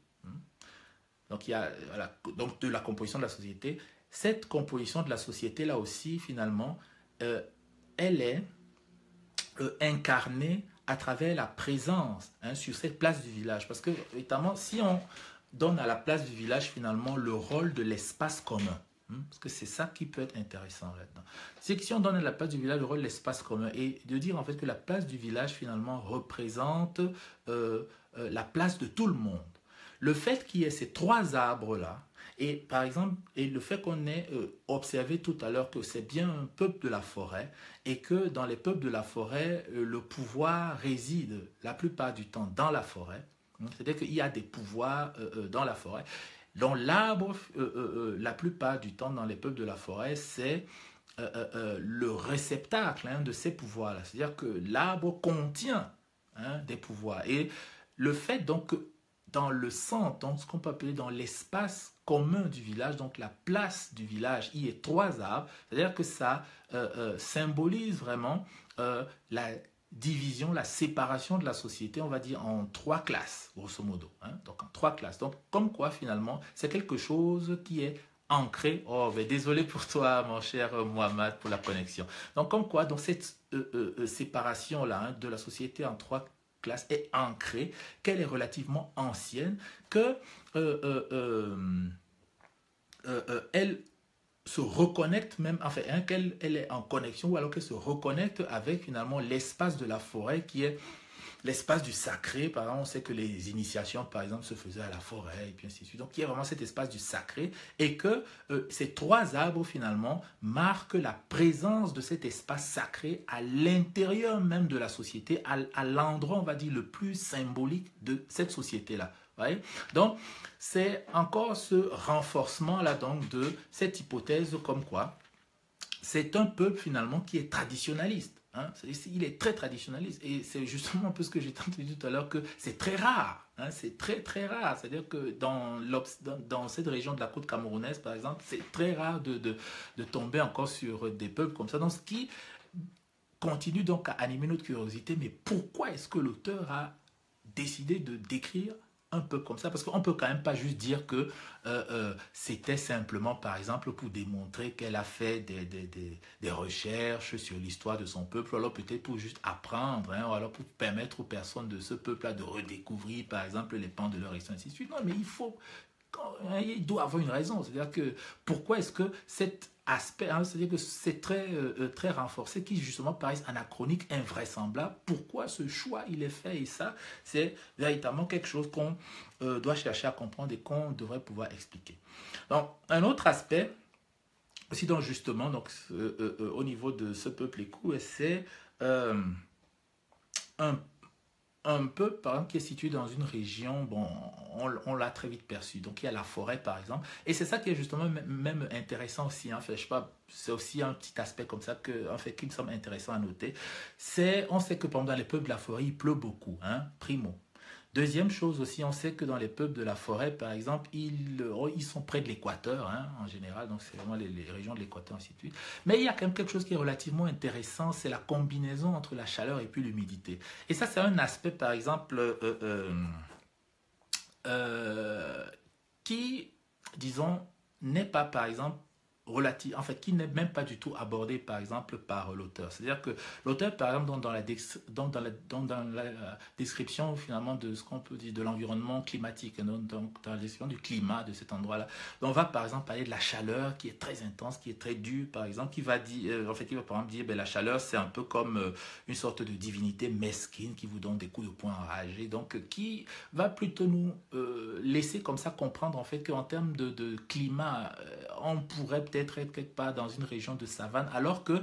Donc, il y a voilà, donc de la composition de la société. Cette composition de la société, là aussi, finalement, elle est incarnée à travers la présence sur cette place du village. Parce que, évidemment, si on donne à la place du village, finalement, le rôle de l'espace commun, Parce que c'est ça qui peut être intéressant là-dedans. C'est que si on donne à la place du village le rôle de l'espace commun et de dire en fait que la place du village finalement représente la place de tout le monde. Le fait qu'il y ait ces trois arbres-là, et par exemple, et le fait qu'on ait observé tout à l'heure que c'est bien un peuple de la forêt et que dans les peuples de la forêt, le pouvoir réside la plupart du temps dans la forêt. C'est-à-dire qu'il y a des pouvoirs dans la forêt. Donc l'arbre, la plupart du temps dans les peuples de la forêt, c'est le réceptacle de ces pouvoirs-là. C'est-à-dire que l'arbre contient des pouvoirs. Et le fait donc que dans le centre, donc ce qu'on peut appeler dans l'espace commun du village, donc la place du village, il y a trois arbres, c'est-à-dire que ça symbolise vraiment la division, la séparation de la société, on va dire, en trois classes, grosso modo. Donc en trois classes. Donc comme quoi finalement, c'est quelque chose qui est ancré. Oh, mais désolé pour toi, mon cher Mohamed, pour la connexion. Donc comme quoi, donc cette séparation-là de la société en trois classe est ancrée, qu'elle est relativement ancienne, que elle se reconnecte même, enfin, qu'elle est en connexion ou alors qu'elle se reconnecte avec finalement l'espace de la forêt qui est l'espace du sacré. Par exemple, on sait que les initiations, par exemple, se faisaient à la forêt et puis ainsi de suite. Donc, il y a vraiment cet espace du sacré et que ces trois arbres, finalement, marquent la présence de cet espace sacré à l'intérieur même de la société, à l'endroit, on va dire, le plus symbolique de cette société-là. Donc, c'est encore ce renforcement-là donc de cette hypothèse comme quoi c'est un peuple, finalement, qui est traditionnaliste. Il est très traditionnaliste et c'est justement un peu ce que j'ai tenté tout à l'heure que c'est très rare, c'est très très rare, c'est-à-dire que dans cette région de la côte camerounaise par exemple, c'est très rare de tomber encore sur des peuples comme ça, donc ce qui continue donc à animer notre curiosité. Mais pourquoi est-ce que l'auteur a décidé de décrire un peu comme ça, parce qu'on ne peut quand même pas juste dire que c'était simplement, par exemple, pour démontrer qu'elle a fait des recherches sur l'histoire de son peuple, ou alors peut-être pour juste apprendre, ou alors pour permettre aux personnes de ce peuple-là de redécouvrir, par exemple, les pans de leur histoire, ainsi de suite. Non, mais il doit avoir une raison. C'est-à-dire que pourquoi est-ce que cet aspect, c'est-à-dire que c'est très renforcé, qui justement paraissent anachroniques, invraisemblables. Pourquoi ce choix il est fait? Et ça, c'est véritablement quelque chose qu'on doit chercher à comprendre et qu'on devrait pouvoir expliquer. Donc, un autre aspect, aussi donc justement, donc, au niveau de ce peuple écou, c'est un peuple, par exemple, qui est situé dans une région, bon, on l'a très vite perçu. Donc, il y a la forêt, par exemple. Et c'est ça qui est justement même intéressant aussi. En fait, je sais pas, c'est aussi un petit aspect comme ça en fait, qui me semble intéressant à noter. On sait que, par exemple, dans les peuples de la forêt, il pleut beaucoup, primo. Deuxième chose aussi, on sait que dans les peuples de la forêt, par exemple, ils sont près de l'équateur, en général, donc c'est vraiment les régions de l'équateur, ainsi de suite. Mais il y a quand même quelque chose qui est relativement intéressant, c'est la combinaison entre la chaleur et puis l'humidité. Et ça, c'est un aspect, par exemple, qui, disons, n'est pas, par exemple, en fait, qui n'est même pas du tout abordé, par exemple, par l'auteur. C'est-à-dire que l'auteur, par exemple, dans la description, finalement, de ce qu'on peut dire de l'environnement climatique, donc dans la description du climat de cet endroit-là, on va, par exemple, parler de la chaleur qui est très intense, qui est très dure, par exemple, qui va dire, qui va, par exemple, dire, la chaleur, c'est un peu comme une sorte de divinité mesquine qui vous donne des coups de poing enragés, donc, qui va plutôt nous laisser comme ça comprendre, en fait, qu'en termes de climat, on pourrait peut-être être quelque part dans une région de savane, alors que,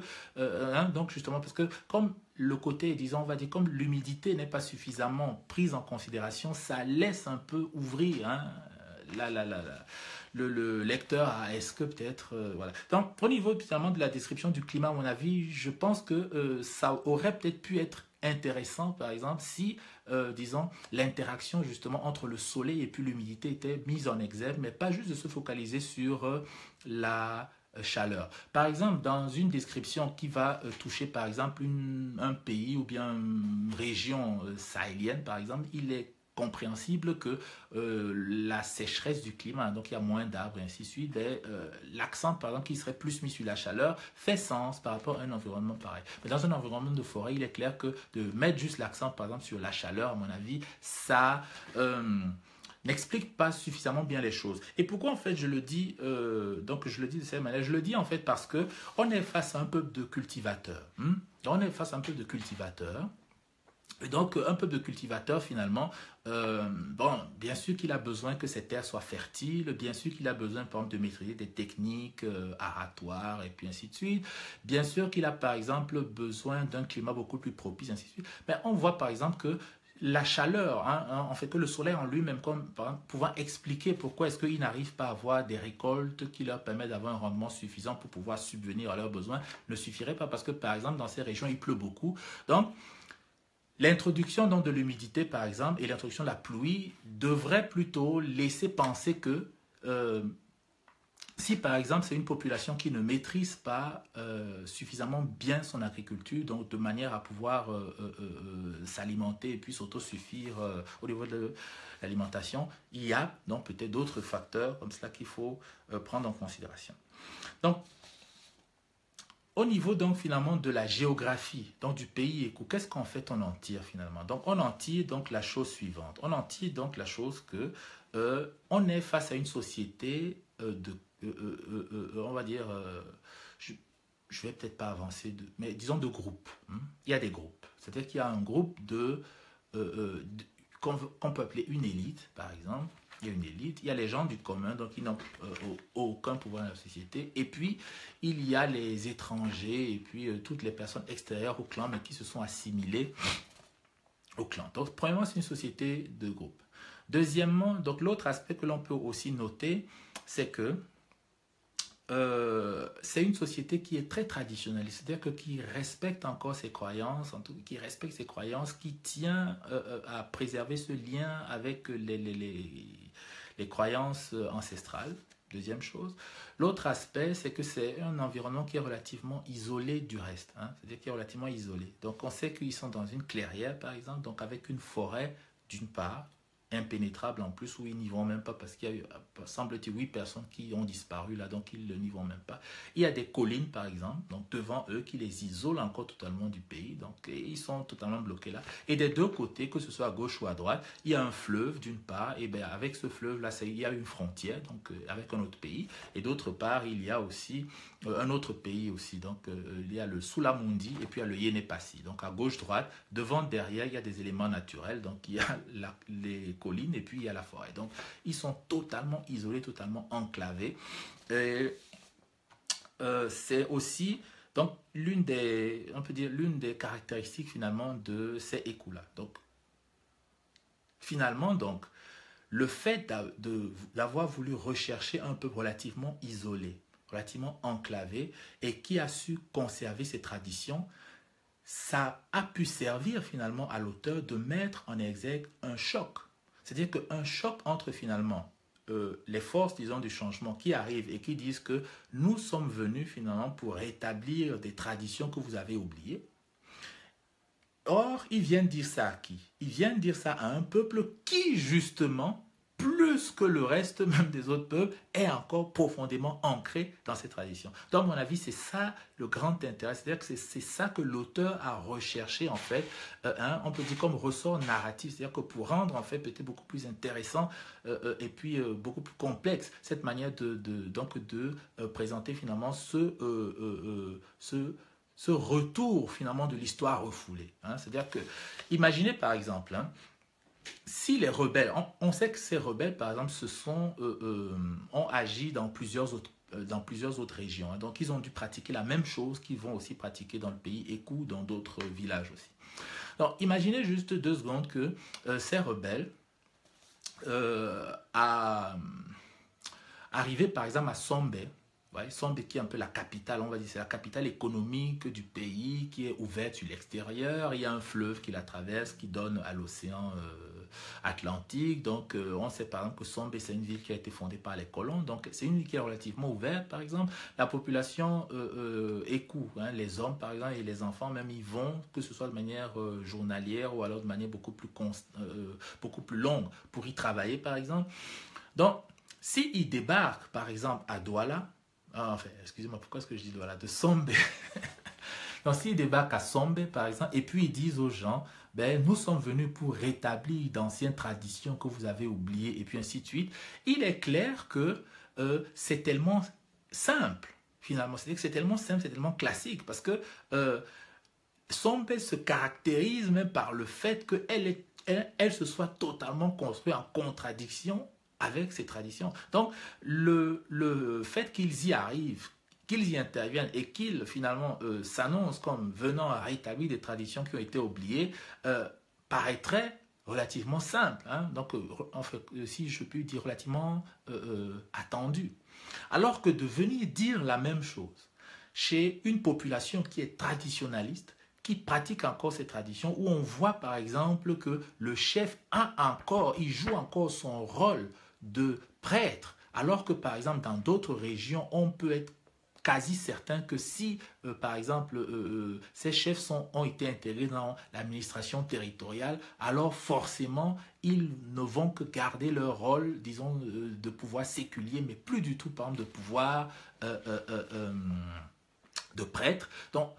donc justement, parce que comme le côté, disons, on va dire, comme l'humidité n'est pas suffisamment prise en considération, ça laisse un peu ouvrir le lecteur à est-ce que peut-être, voilà. Donc, au niveau finalement de la description du climat, à mon avis, je pense que ça aurait peut-être pu être intéressant, par exemple, si, disons, l'interaction justement entre le soleil et puis l'humidité était mise en exergue, mais pas juste de se focaliser sur la chaleur. Par exemple, dans une description qui va toucher, par exemple, un pays ou bien une région sahélienne, par exemple, il est compréhensible que la sécheresse du climat, donc il y a moins d'arbres et ainsi de suite, l'accent par exemple qui serait plus mis sur la chaleur fait sens par rapport à un environnement pareil. Mais dans un environnement de forêt, il est clair que de mettre juste l'accent par exemple sur la chaleur, à mon avis, ça n'explique pas suffisamment bien les choses. Et pourquoi en fait je le dis, donc je le dis de cette manière, je le dis en fait parce que on est face à un peuple de cultivateurs. On est face à un peuple de cultivateurs. Et donc, un peuple de cultivateurs, finalement, bon, bien sûr qu'il a besoin que ces terres soient fertiles, bien sûr qu'il a besoin, par exemple, de maîtriser des techniques aratoires et puis ainsi de suite. Bien sûr qu'il a, par exemple, besoin d'un climat beaucoup plus propice, ainsi de suite. Mais on voit, par exemple, que la chaleur, en fait, que le soleil en lui-même, comme par exemple, pouvant expliquer pourquoi est-ce qu'ils n'arrivent pas à avoir des récoltes qui leur permettent d'avoir un rendement suffisant pour pouvoir subvenir à leurs besoins, ne suffirait pas parce que, par exemple, dans ces régions, il pleut beaucoup. Donc, l'introduction donc de l'humidité, par exemple, et l'introduction de la pluie devrait plutôt laisser penser que si, par exemple, c'est une population qui ne maîtrise pas suffisamment bien son agriculture, donc de manière à pouvoir s'alimenter et puis s'autosuffire au niveau de l'alimentation, il y a donc peut-être d'autres facteurs comme cela qu'il faut prendre en considération. Donc, au niveau donc finalement de la géographie donc du pays écoute, qu'est-ce qu'en fait on en tire finalement? Donc on en tire donc la chose suivante. On en tire donc la chose que on est face à une société on va dire, je vais peut-être pas avancer, mais disons de groupes. Il y a des groupes. C'est-à-dire qu'il y a un groupe qu'on peut appeler une élite, par exemple. Il y a une élite, il y a les gens du commun, donc ils n'ont aucun pouvoir dans la société. Et puis, il y a les étrangers et puis toutes les personnes extérieures au clan, mais qui se sont assimilées au clan. Donc, premièrement, c'est une société de groupe. Deuxièmement, donc l'autre aspect que l'on peut aussi noter, c'est que c'est une société qui est très traditionnelle, c'est-à-dire qui respecte encore ses croyances, qui respecte ses croyances, qui tient à préserver ce lien avec les croyances ancestrales. Deuxième chose. L'autre aspect, c'est que c'est un environnement qui est relativement isolé du reste, c'est-à-dire qui est relativement isolé. Donc on sait qu'ils sont dans une clairière, par exemple, donc avec une forêt d'une part, impénétrable en plus, où ils n'y vont même pas parce qu'il y a eu, semble-t-il, 8 personnes qui ont disparu là, donc ils n'y vont même pas. Il y a des collines par exemple, donc devant eux, qui les isolent encore totalement du pays, donc ils sont totalement bloqués là. Et des deux côtés, que ce soit à gauche ou à droite, il y a un fleuve d'une part, et bien avec ce fleuve là, il y a une frontière, donc avec un autre pays, et d'autre part, il y a aussi un autre pays aussi, donc il y a le Sulamundi et puis il y a le Yenepasi, donc à gauche-droite, devant, derrière, il y a des éléments naturels, donc il y a les collines et puis il y a la forêt. Donc ils sont totalement isolés, totalement enclavés. C'est aussi donc l'une des caractéristiques finalement de ces échos-là. Donc finalement donc le fait d'avoir voulu rechercher un peuple relativement isolé, relativement enclavé et qui a su conserver ses traditions, ça a pu servir finalement à l'auteur de mettre en exergue un choc. C'est-à-dire qu'un choc entre finalement les forces, disons, du changement qui arrivent et qui disent que nous sommes venus finalement pour rétablir des traditions que vous avez oubliées. Or, ils viennent dire ça à qui? Ils viennent dire ça à un peuple qui, justement, plus que le reste même des autres peuples, est encore profondément ancré dans ces traditions. Donc, à mon avis, c'est ça le grand intérêt. C'est-à-dire que c'est ça que l'auteur a recherché, en fait, on peut dire comme ressort narratif. C'est-à-dire que pour rendre, en fait, peut-être beaucoup plus intéressant et puis beaucoup plus complexe cette manière de présenter finalement ce retour finalement de l'histoire refoulée. C'est-à-dire que, imaginez par exemple, si les rebelles, on sait que ces rebelles par exemple ont agi dans plusieurs autres régions. Donc ils ont dû pratiquer la même chose qu'ils vont aussi pratiquer dans le pays Ékou, dans d'autres villages aussi. Donc imaginez juste 2 secondes que ces rebelles arrivaient par exemple à Sombé. Sombé qui est un peu la capitale, on va dire, c'est la capitale économique du pays qui est ouverte sur l'extérieur. Il y a un fleuve qui la traverse, qui donne à l'océan Atlantique. Donc, on sait par exemple que Sombé, c'est une ville qui a été fondée par les colons. Donc, c'est une ville qui est relativement ouverte, par exemple. La population Ékou, les hommes, par exemple, et les enfants, même, ils vont, que ce soit de manière journalière ou alors de manière beaucoup plus longue, pour y travailler, par exemple. Donc, s'ils débarquent, par exemple, à Douala, excusez-moi, pourquoi est-ce que je dis Douala? De Sombé. Donc s'ils débarquent à Sombe, par exemple, et puis ils disent aux gens, ben, nous sommes venus pour rétablir d'anciennes traditions que vous avez oubliées, et puis ainsi de suite, il est clair que c'est tellement simple, finalement. C'est-à-dire que c'est tellement simple, c'est tellement classique, parce que Sombe se caractérise même par le fait qu'elle se soit totalement construite en contradiction avec ses traditions. Donc, le fait qu'ils y arrivent, qu'ils y interviennent et qu'ils finalement s'annoncent comme venant à rétablir des traditions qui ont été oubliées, paraîtrait relativement simple. Hein? Donc, en fait, si je puis dire relativement attendu. Alors que de venir dire la même chose chez une population qui est traditionnaliste, qui pratique encore ces traditions, où on voit par exemple que le chef il joue encore son rôle de prêtre, alors que par exemple dans d'autres régions, on peut être quasi certain que si, par exemple, ces chefs ont été intégrés dans l'administration territoriale, alors forcément, ils ne vont que garder leur rôle, disons, de pouvoir séculier, mais plus du tout, par exemple, de pouvoir de prêtre. Donc,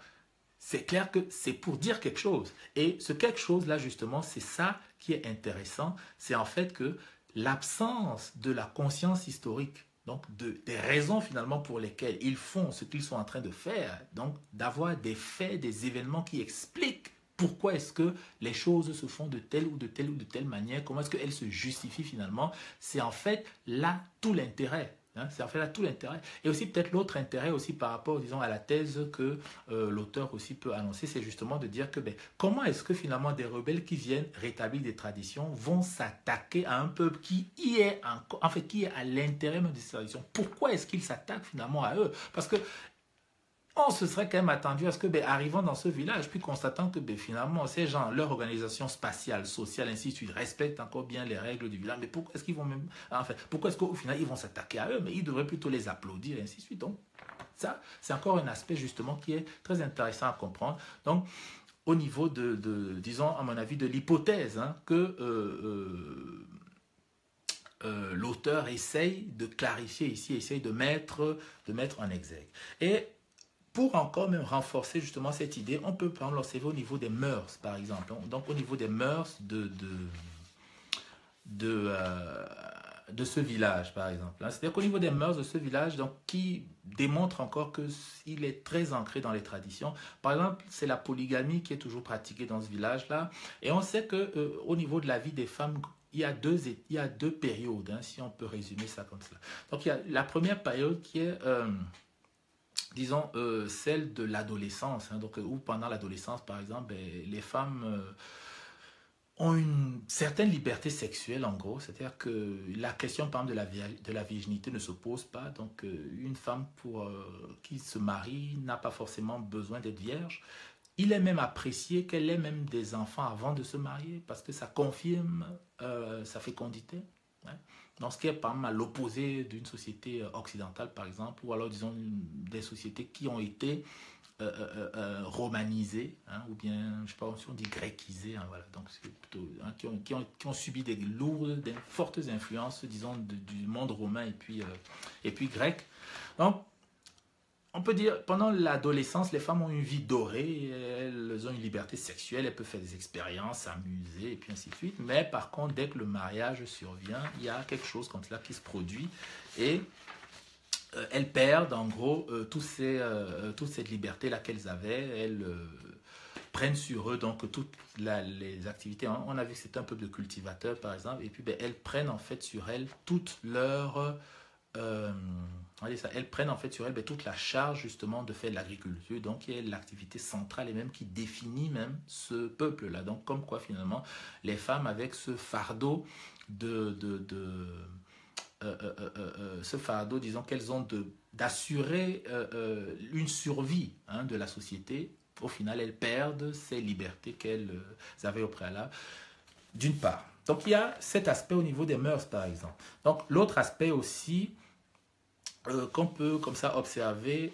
c'est clair que c'est pour dire quelque chose. Et ce quelque chose-là, justement, c'est ça qui est intéressant. C'est en fait que l'absence de la conscience historique, donc des raisons finalement pour lesquelles ils font ce qu'ils sont en train de faire, donc d'avoir des faits, des événements qui expliquent pourquoi est-ce que les choses se font de telle ou de telle ou de telle manière, comment est-ce qu'elles se justifient finalement, c'est en fait là tout l'intérêt. Hein, c'est en fait là tout l'intérêt. Et aussi peut-être l'autre intérêt aussi par rapport, disons, à la thèse que l'auteur aussi peut annoncer, c'est justement de dire que comment est-ce que finalement des rebelles qui viennent rétablir des traditions vont s'attaquer à un peuple qui y est en fait, qui est à l'intérieur même de ces traditions. Pourquoi est-ce qu'ils s'attaquent finalement à eux? Parce que on se serait quand même attendu à ce que, arrivant dans ce village, puis constatant que finalement, ces gens, leur organisation spatiale, sociale, ainsi de suite, respectent encore bien les règles du village. Mais pourquoi est-ce qu'ils vont même. Enfin, pourquoi est-ce qu'au final, ils vont s'attaquer à eux? Mais ils devraient plutôt les applaudir, et ainsi de suite. Donc, ça, c'est encore un aspect, justement, qui est très intéressant à comprendre. Donc, au niveau disons, à mon avis, de l'hypothèse hein, que l'auteur essaye de clarifier ici, essaye de mettre en exergue. Et pour encore même renforcer justement cette idée, on peut prendre l'observer au niveau des mœurs, par exemple. Donc au niveau des mœurs de ce village, par exemple. C'est-à-dire qu'au niveau des mœurs de ce village, donc, qui démontre encore qu'il est très ancré dans les traditions. Par exemple, c'est la polygamie qui est toujours pratiquée dans ce village-là. Et on sait qu'au niveau de la vie des femmes, il y a deux périodes, hein, si on peut résumer ça comme cela. Donc il y a la première période qui est... disons, celle de l'adolescence, hein, donc, où pendant l'adolescence, par exemple, les femmes ont une certaine liberté sexuelle, en gros, c'est-à-dire que la question, par exemple, de la virginité ne se pose pas, donc une femme qui se marie n'a pas forcément besoin d'être vierge. Il est même apprécié qu'elle ait même des enfants avant de se marier, parce que ça confirme sa fécondité. Hein. Dans ce qui est par exemple à l'opposé d'une société occidentale, par exemple, ou alors disons des sociétés qui ont été romanisées, hein, ou bien, je ne sais pas si on dit grécisées, hein, voilà, donc c'est plutôt, hein, qui ont subi des lourdes, des fortes influences, disons, du monde romain et puis grec. Donc, on peut dire, pendant l'adolescence, les femmes ont une vie dorée, elles ont une liberté sexuelle, elles peuvent faire des expériences, s'amuser, et puis ainsi de suite. Mais par contre, dès que le mariage survient, il y a quelque chose comme cela qui se produit, et elles perdent en gros toute cette liberté-là qu'elles avaient, elles prennent sur eux donc toutes les activités. On a vu que c'était un peuple de cultivateurs, par exemple, et puis elles prennent en fait sur elles toute leur... elles prennent en fait sur elles toute la charge justement de faire de l'agriculture, donc qui est l'activité centrale et même qui définit même ce peuple-là. Donc comme quoi finalement les femmes avec ce fardeau ce fardeau, disons qu'elles ont d'assurer une survie hein, de la société, au final elles perdent ces libertés qu'elles avaient au préalable, d'une part. Donc il y a cet aspect au niveau des mœurs par exemple. Donc l'autre aspect aussi qu'on peut comme ça observer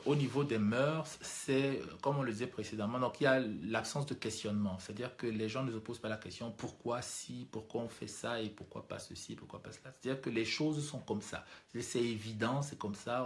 au niveau des mœurs, c'est comme on le disait précédemment, donc il y a l'absence de questionnement, c'est-à-dire que les gens ne se posent pas la question pourquoi si, pourquoi on fait ça et pourquoi pas ceci, pourquoi pas cela, c'est-à-dire que les choses sont comme ça, c'est évident, c'est comme ça,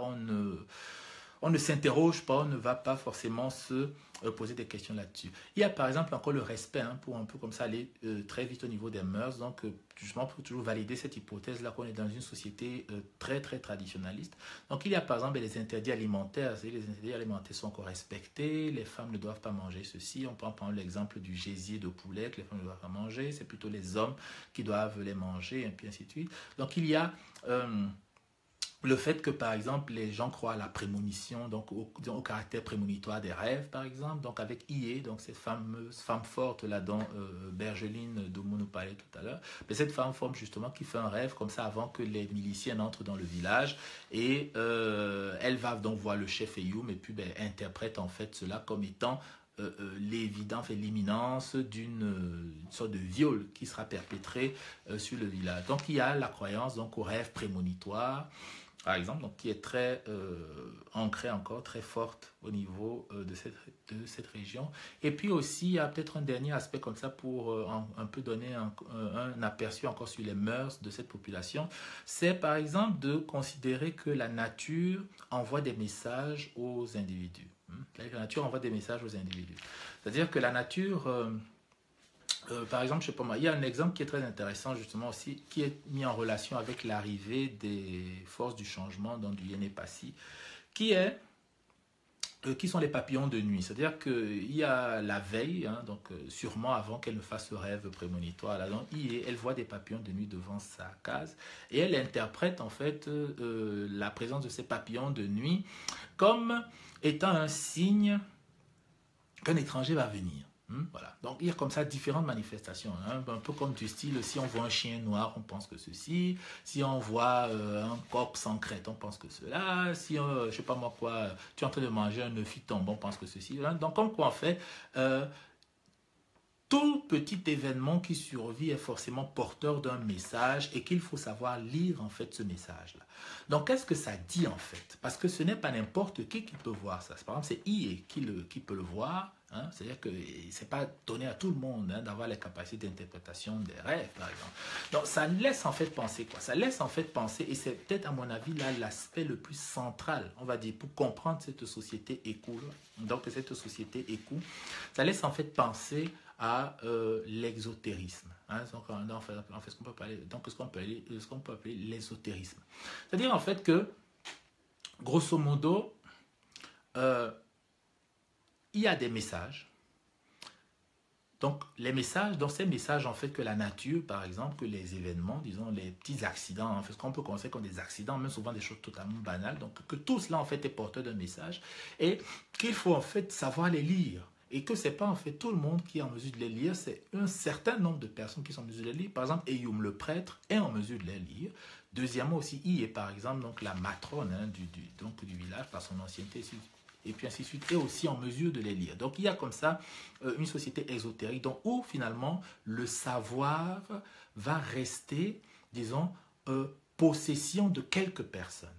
on ne s'interroge pas, on ne va pas forcément se poser des questions là-dessus. Il y a par exemple encore le respect, hein, pour un peu comme ça aller très vite au niveau des mœurs. Donc, justement, pour toujours valider cette hypothèse-là qu'on est dans une société très, très traditionnaliste. Donc, il y a par exemple les interdits alimentaires. Les interdits alimentaires sont encore respectés. Les femmes ne doivent pas manger ceci. On peut prendre l'exemple du gésier de poulet que les femmes ne doivent pas manger. C'est plutôt les hommes qui doivent les manger, et puis ainsi de suite. Donc, il y a... le fait que, par exemple, les gens croient à la prémonition, donc au caractère prémonitoire des rêves, par exemple, donc avec Ié, donc cette fameuse femme forte là dont Bergeline dont nous parlait tout à l'heure, mais cette femme forte justement qui fait un rêve comme ça avant que les miliciens entrent dans le village, et elle va donc voir le chef Eyoum, et puis interprète en fait cela comme étant l'évidence et l'imminence d'une sorte de viol qui sera perpétré sur le village. Donc il y a la croyance donc au rêve prémonitoire, par exemple, donc, qui est très ancrée encore, très forte au niveau de cette région. Et puis aussi, il y a peut-être un dernier aspect comme ça pour un peu donner un aperçu encore sur les mœurs de cette population. C'est par exemple de considérer que la nature envoie des messages aux individus. La nature envoie des messages aux individus. C'est-à-dire que la nature... par exemple, je sais pas moi, il y a un exemple qui est très intéressant justement aussi, qui est mis en relation avec l'arrivée des forces du changement dans du Yéné-Passi, qui sont les papillons de nuit. C'est-à-dire qu'il y a la veille, hein, donc sûrement avant qu'elle ne fasse ce rêve prémonitoire, là, donc, elle voit des papillons de nuit devant sa case et elle interprète en fait la présence de ces papillons de nuit comme étant un signe qu'un étranger va venir. Voilà. Donc il y a comme ça différentes manifestations, hein, un peu comme du style, si on voit un chien noir, on pense que ceci, si on voit un coq sans crête, on pense que cela, si je sais pas moi quoi, tu es en train de manger un œuf qui tombe, on pense que ceci. Voilà. Donc comme quoi en fait, tout petit événement qui survit est forcément porteur d'un message et qu'il faut savoir lire en fait ce message-là. Donc qu'est-ce que ça dit en fait? Parce que ce n'est pas n'importe qui peut voir ça. Par exemple, c'est Ié qui peut le voir. Hein? C'est-à-dire que ce n'est pas donné à tout le monde, hein, d'avoir les capacités d'interprétation des rêves, par exemple. Donc ça laisse en fait penser quoi? Ça laisse en fait penser, et c'est peut-être à mon avis là l'aspect le plus central, on va dire, pour comprendre cette société écoule. Donc cette société écoule, ça laisse en fait penser à l'exotérisme. Hein? Donc, en fait, ce qu'on peut appeler l'ésotérisme. C'est-à-dire en fait que, grosso modo, il y a des messages. Donc, les messages, dans ces messages, en fait, que la nature, par exemple, que les événements, disons, les petits accidents, en fait, ce qu'on peut considérer comme des accidents, même souvent des choses totalement banales, donc que tout cela, en fait, est porteur d'un message et qu'il faut, en fait, savoir les lire. Et que ce n'est pas en fait tout le monde qui est en mesure de les lire, c'est un certain nombre de personnes qui sont en mesure de les lire. Par exemple, Eyoum le prêtre est en mesure de les lire. Deuxièmement aussi, Ié, par exemple, donc la matrone, hein, du village, par son ancienneté, et puis ainsi de suite, est aussi en mesure de les lire. Donc il y a comme ça une société ésotérique donc, où finalement le savoir va rester, disons, possession de quelques personnes.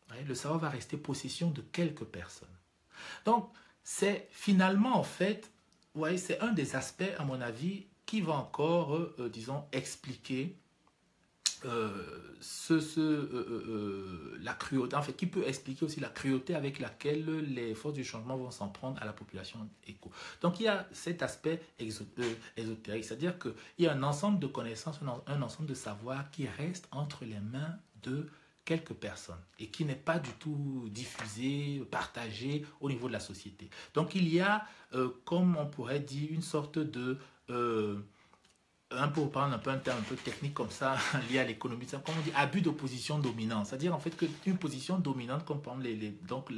Ouais, le savoir va rester possession de quelques personnes. Donc, c'est finalement, en fait, ouais, c'est un des aspects, à mon avis, qui va encore, disons, expliquer la cruauté, en fait, qui peut expliquer aussi la cruauté avec laquelle les forces du changement vont s'en prendre à la population éco. Donc, il y a cet aspect ésotérique, c'est-à-dire qu'il y a un ensemble de connaissances, un ensemble de savoirs qui reste entre les mains de quelques personnes et qui n'est pas du tout diffusé, partagé au niveau de la société. Donc il y a, comme on pourrait dire, une sorte de, pour prendre un peu un terme un peu technique comme ça, lié à l'économie, comme on dit, abus de position dominante. C'est-à-dire en fait qu'une position dominante, comme par exemple donc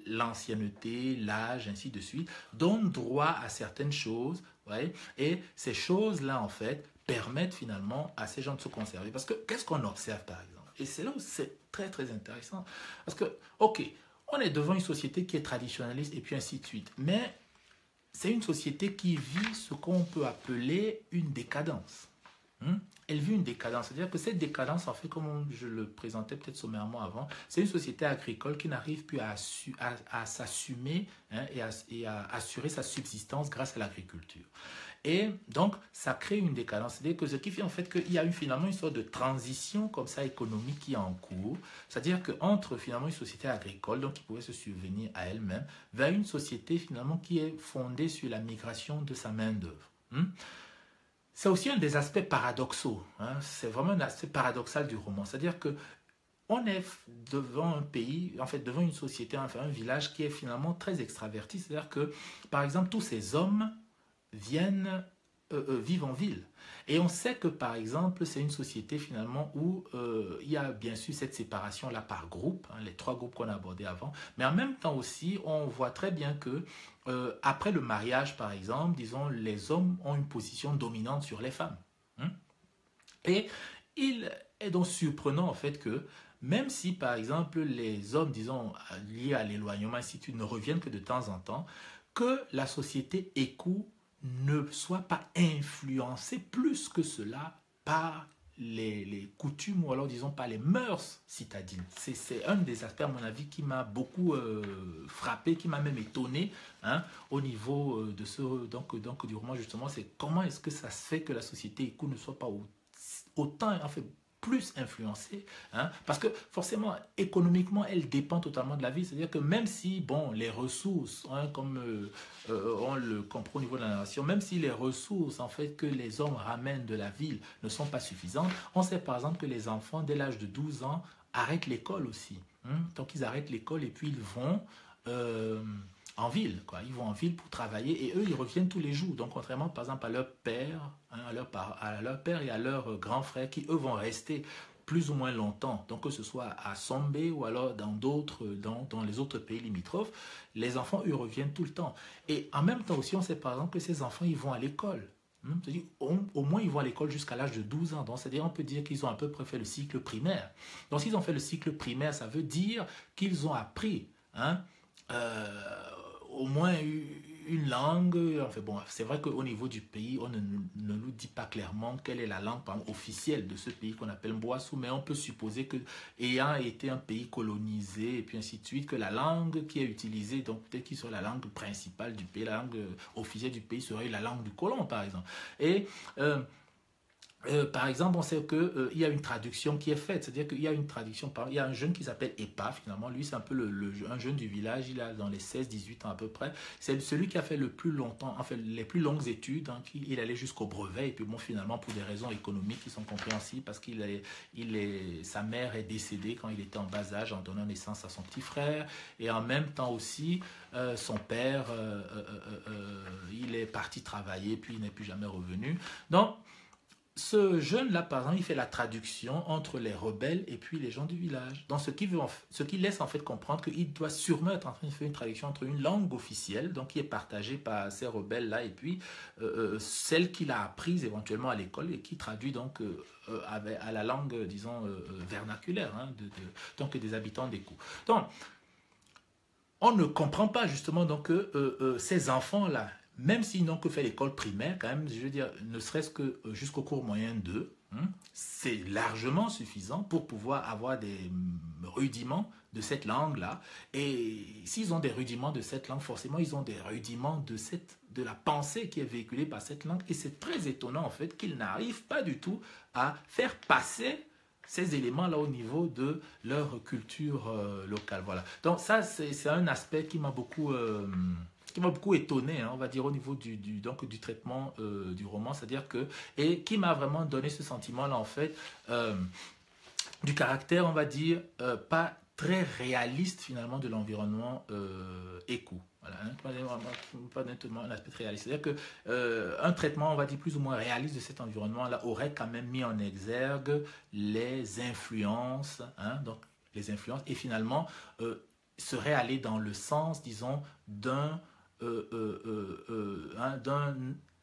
l'ancienneté, l'âge, ainsi de suite, donne droit à certaines choses, ouais, et ces choses-là en fait permettent finalement à ces gens de se conserver. Parce que qu'est-ce qu'on observe par exemple? Et c'est là où c'est très très intéressant. Parce que, ok, on est devant une société qui est traditionnaliste et puis ainsi de suite. Mais c'est une société qui vit ce qu'on peut appeler une décadence. Elle vit une décadence. C'est-à-dire que cette décadence, en fait, comme je le présentais peut-être sommairement avant, c'est une société agricole qui n'arrive plus à s'assumer et à assurer sa subsistance grâce à l'agriculture. Et donc, ça crée une décadence. C'est-à-dire que ce qui fait en fait qu'il y a finalement une sorte de transition comme ça économique qui est en cours. C'est-à-dire qu'entre finalement une société agricole, donc qui pouvait se subvenir à elle-même, vers une société finalement qui est fondée sur la migration de sa main-d'œuvre. C'est aussi un des aspects paradoxaux. C'est vraiment un aspect paradoxal du roman. C'est-à-dire que on est devant un pays, en fait, devant une société, enfin un village qui est finalement très extraverti. C'est-à-dire que, par exemple, tous ces hommes vivent en ville. Et on sait que, par exemple, c'est une société finalement où il y a bien sûr cette séparation-là par groupe, les 3 groupes qu'on a abordés avant, mais en même temps aussi, on voit très bien que après le mariage, par exemple, disons, les hommes ont une position dominante sur les femmes. Et il est donc surprenant en fait que même si, par exemple, les hommes, disons, liés à l'éloignement, ainsi de suite, ne reviennent que de temps en temps, que la société écoute ne soit pas influencé plus que cela par les coutumes ou alors disons par les mœurs citadines. C'est un des aspects à mon avis qui m'a beaucoup frappé, qui m'a même étonné au niveau de donc du roman justement, c'est comment est-ce que ça se fait que la société écoute ne soit pas autant en fait plus influencée, parce que forcément, économiquement, elle dépend totalement de la vie. C'est-à-dire que même si, bon, les ressources, comme on le comprend au niveau de la narration, même si les ressources, en fait, que les hommes ramènent de la ville ne sont pas suffisantes, on sait par exemple que les enfants, dès l'âge de 12 ans, arrêtent l'école aussi. Donc, ils arrêtent l'école et puis ils vont en ville, quoi. Ils vont en ville pour travailler et eux, ils reviennent tous les jours. Donc, contrairement, par exemple, à leur père, à leur père et à leurs grands frères qui, eux, vont rester plus ou moins longtemps. Donc, que ce soit à Sombé ou alors dans les autres pays limitrophes, les enfants, eux, reviennent tout le temps. Et en même temps aussi, on sait par exemple que ces enfants, ils vont à l'école. C'est-à-dire, au moins, ils vont à l'école jusqu'à l'âge de 12 ans. Donc, c'est-à-dire, on peut dire qu'ils ont à peu près fait le cycle primaire. Donc, s'ils ont fait le cycle primaire, ça veut dire qu'ils ont appris, au moins une langue. Enfin bon, c'est vrai qu'au niveau du pays, on ne nous dit pas clairement quelle est la langue par exemple, officielle de ce pays qu'on appelle Mboissou, mais on peut supposer que, ayant été un pays colonisé et puis ainsi de suite, que la langue qui est utilisée, donc peut-être qu'il soit la langue principale du pays, la langue officielle du pays serait la langue du colon, par exemple. Et par exemple, on sait qu'il y a une traduction qui est faite, c'est-à-dire qu'il y a une traduction, il y a un jeune qui s'appelle Epa, finalement, lui c'est un peu un jeune du village, il a dans les 16-18 ans à peu près, c'est celui qui a fait le plus longtemps, enfin les plus longues études, il allait jusqu'au brevet, et puis bon, finalement, pour des raisons économiques qui sont compréhensibles, parce sa mère est décédée quand il était en bas âge, en donnant naissance à son petit frère, et en même temps aussi, son père, il est parti travailler, puis il n'est plus jamais revenu, donc, ce jeune-là, par exemple, il fait la traduction entre les rebelles et puis les gens du village. Donc, ce qui laisse en fait comprendre qu'il doit sûrement être en train de faire une traduction entre une langue officielle, donc qui est partagée par ces rebelles-là, et puis celle qu'il a apprise éventuellement à l'école et qui traduit donc à la langue, disons, vernaculaire, donc des habitants des coups. Donc, on ne comprend pas justement donc que ces enfants-là, même s'ils n'ont que fait l'école primaire, quand même, je veux dire, ne serait-ce que jusqu'au cours moyen 2, c'est largement suffisant pour pouvoir avoir des rudiments de cette langue-là. Et s'ils ont des rudiments de cette langue, forcément, ils ont des rudiments de la pensée qui est véhiculée par cette langue. Et c'est très étonnant, en fait, qu'ils n'arrivent pas du tout à faire passer ces éléments-là au niveau de leur culture locale. Voilà. Donc ça, c'est un aspect qui m'a beaucoup étonné, on va dire, au niveau du traitement du roman, c'est-à-dire que, et qui m'a vraiment donné ce sentiment-là, en fait, du caractère, on va dire, pas très réaliste, finalement, de l'environnement éco. Voilà, pas nettement un aspect réaliste. C'est-à-dire qu'un traitement, on va dire, plus ou moins réaliste de cet environnement-là aurait quand même mis en exergue les influences, donc les influences, et finalement, serait allé dans le sens, disons, d'un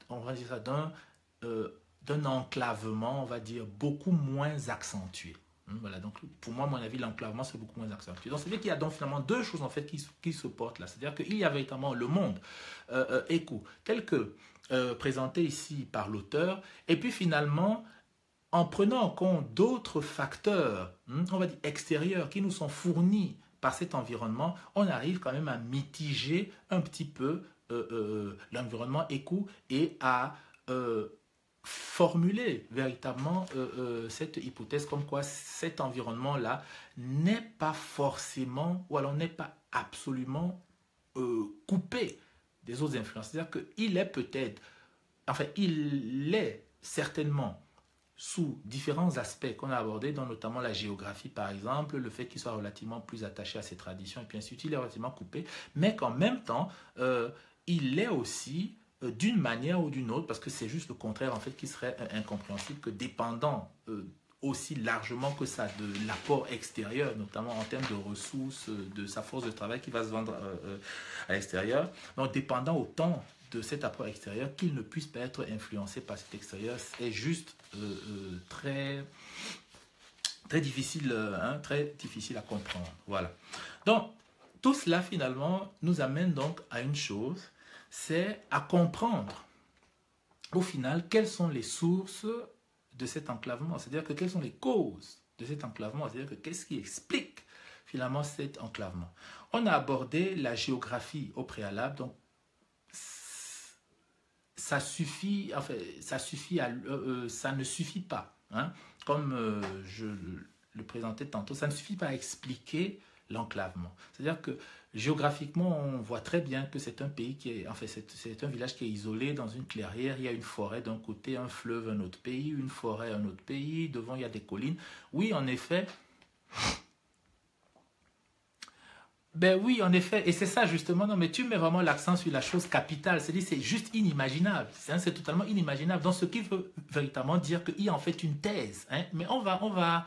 on va dire ça, d'un enclavement, on va dire, beaucoup moins accentué. Voilà, donc pour moi, à mon avis, l'enclavement c'est beaucoup moins accentué. Donc c'est-à-dire qu'il y a donc finalement deux choses en fait qui se portent là. C'est-à-dire qu'il y a véritablement le monde éco tel que présenté ici par l'auteur, et puis finalement en prenant en compte d'autres facteurs, on va dire extérieurs, qui nous sont fournis par cet environnement, on arrive quand même à mitiger un petit peu l'environnement éco et à formuler véritablement cette hypothèse comme quoi cet environnement-là n'est pas forcément, ou alors n'est pas absolument coupé des autres influences. C'est-à-dire qu'il est peut-être, enfin, il est certainement sous différents aspects qu'on a abordés, dont notamment la géographie par exemple, le fait qu'il soit relativement plus attaché à ses traditions et puis ainsi de suite, il est relativement coupé, mais qu'en même temps, il est aussi d'une manière ou d'une autre, parce que c'est juste le contraire en fait qui serait incompréhensible, que dépendant aussi largement que ça de l'apport extérieur, notamment en termes de ressources, de sa force de travail qui va se vendre à l'extérieur, donc dépendant autant de cet apport extérieur qu'il ne puisse pas être influencé par cet extérieur, c'est juste très difficile, très difficile à comprendre. Voilà. Donc, tout cela finalement nous amène donc à une chose, c'est à comprendre au final quelles sont les sources de cet enclavement, c'est-à-dire que quelles sont les causes de cet enclavement, c'est-à-dire que qu'est-ce qui explique finalement cet enclavement. On a abordé la géographie au préalable, donc ça suffit, enfin, ça ne suffit pas, hein, comme je le présentais tantôt, ça ne suffit pas à expliquer l'enclavement. C'est-à-dire que géographiquement, on voit très bien que c'est un pays qui est, enfin, c'est un village qui est isolé dans une clairière. Il y a une forêt d'un côté, un fleuve, un autre pays, une forêt, un autre pays. Devant, il y a des collines. Oui, en effet. Ben oui, en effet, et c'est ça justement, non, mais tu mets vraiment l'accent sur la chose capitale, c'est-à-dire c'est juste inimaginable, c'est totalement inimaginable, donc ce qui veut véritablement dire qu'il y a en fait une thèse, hein, mais on va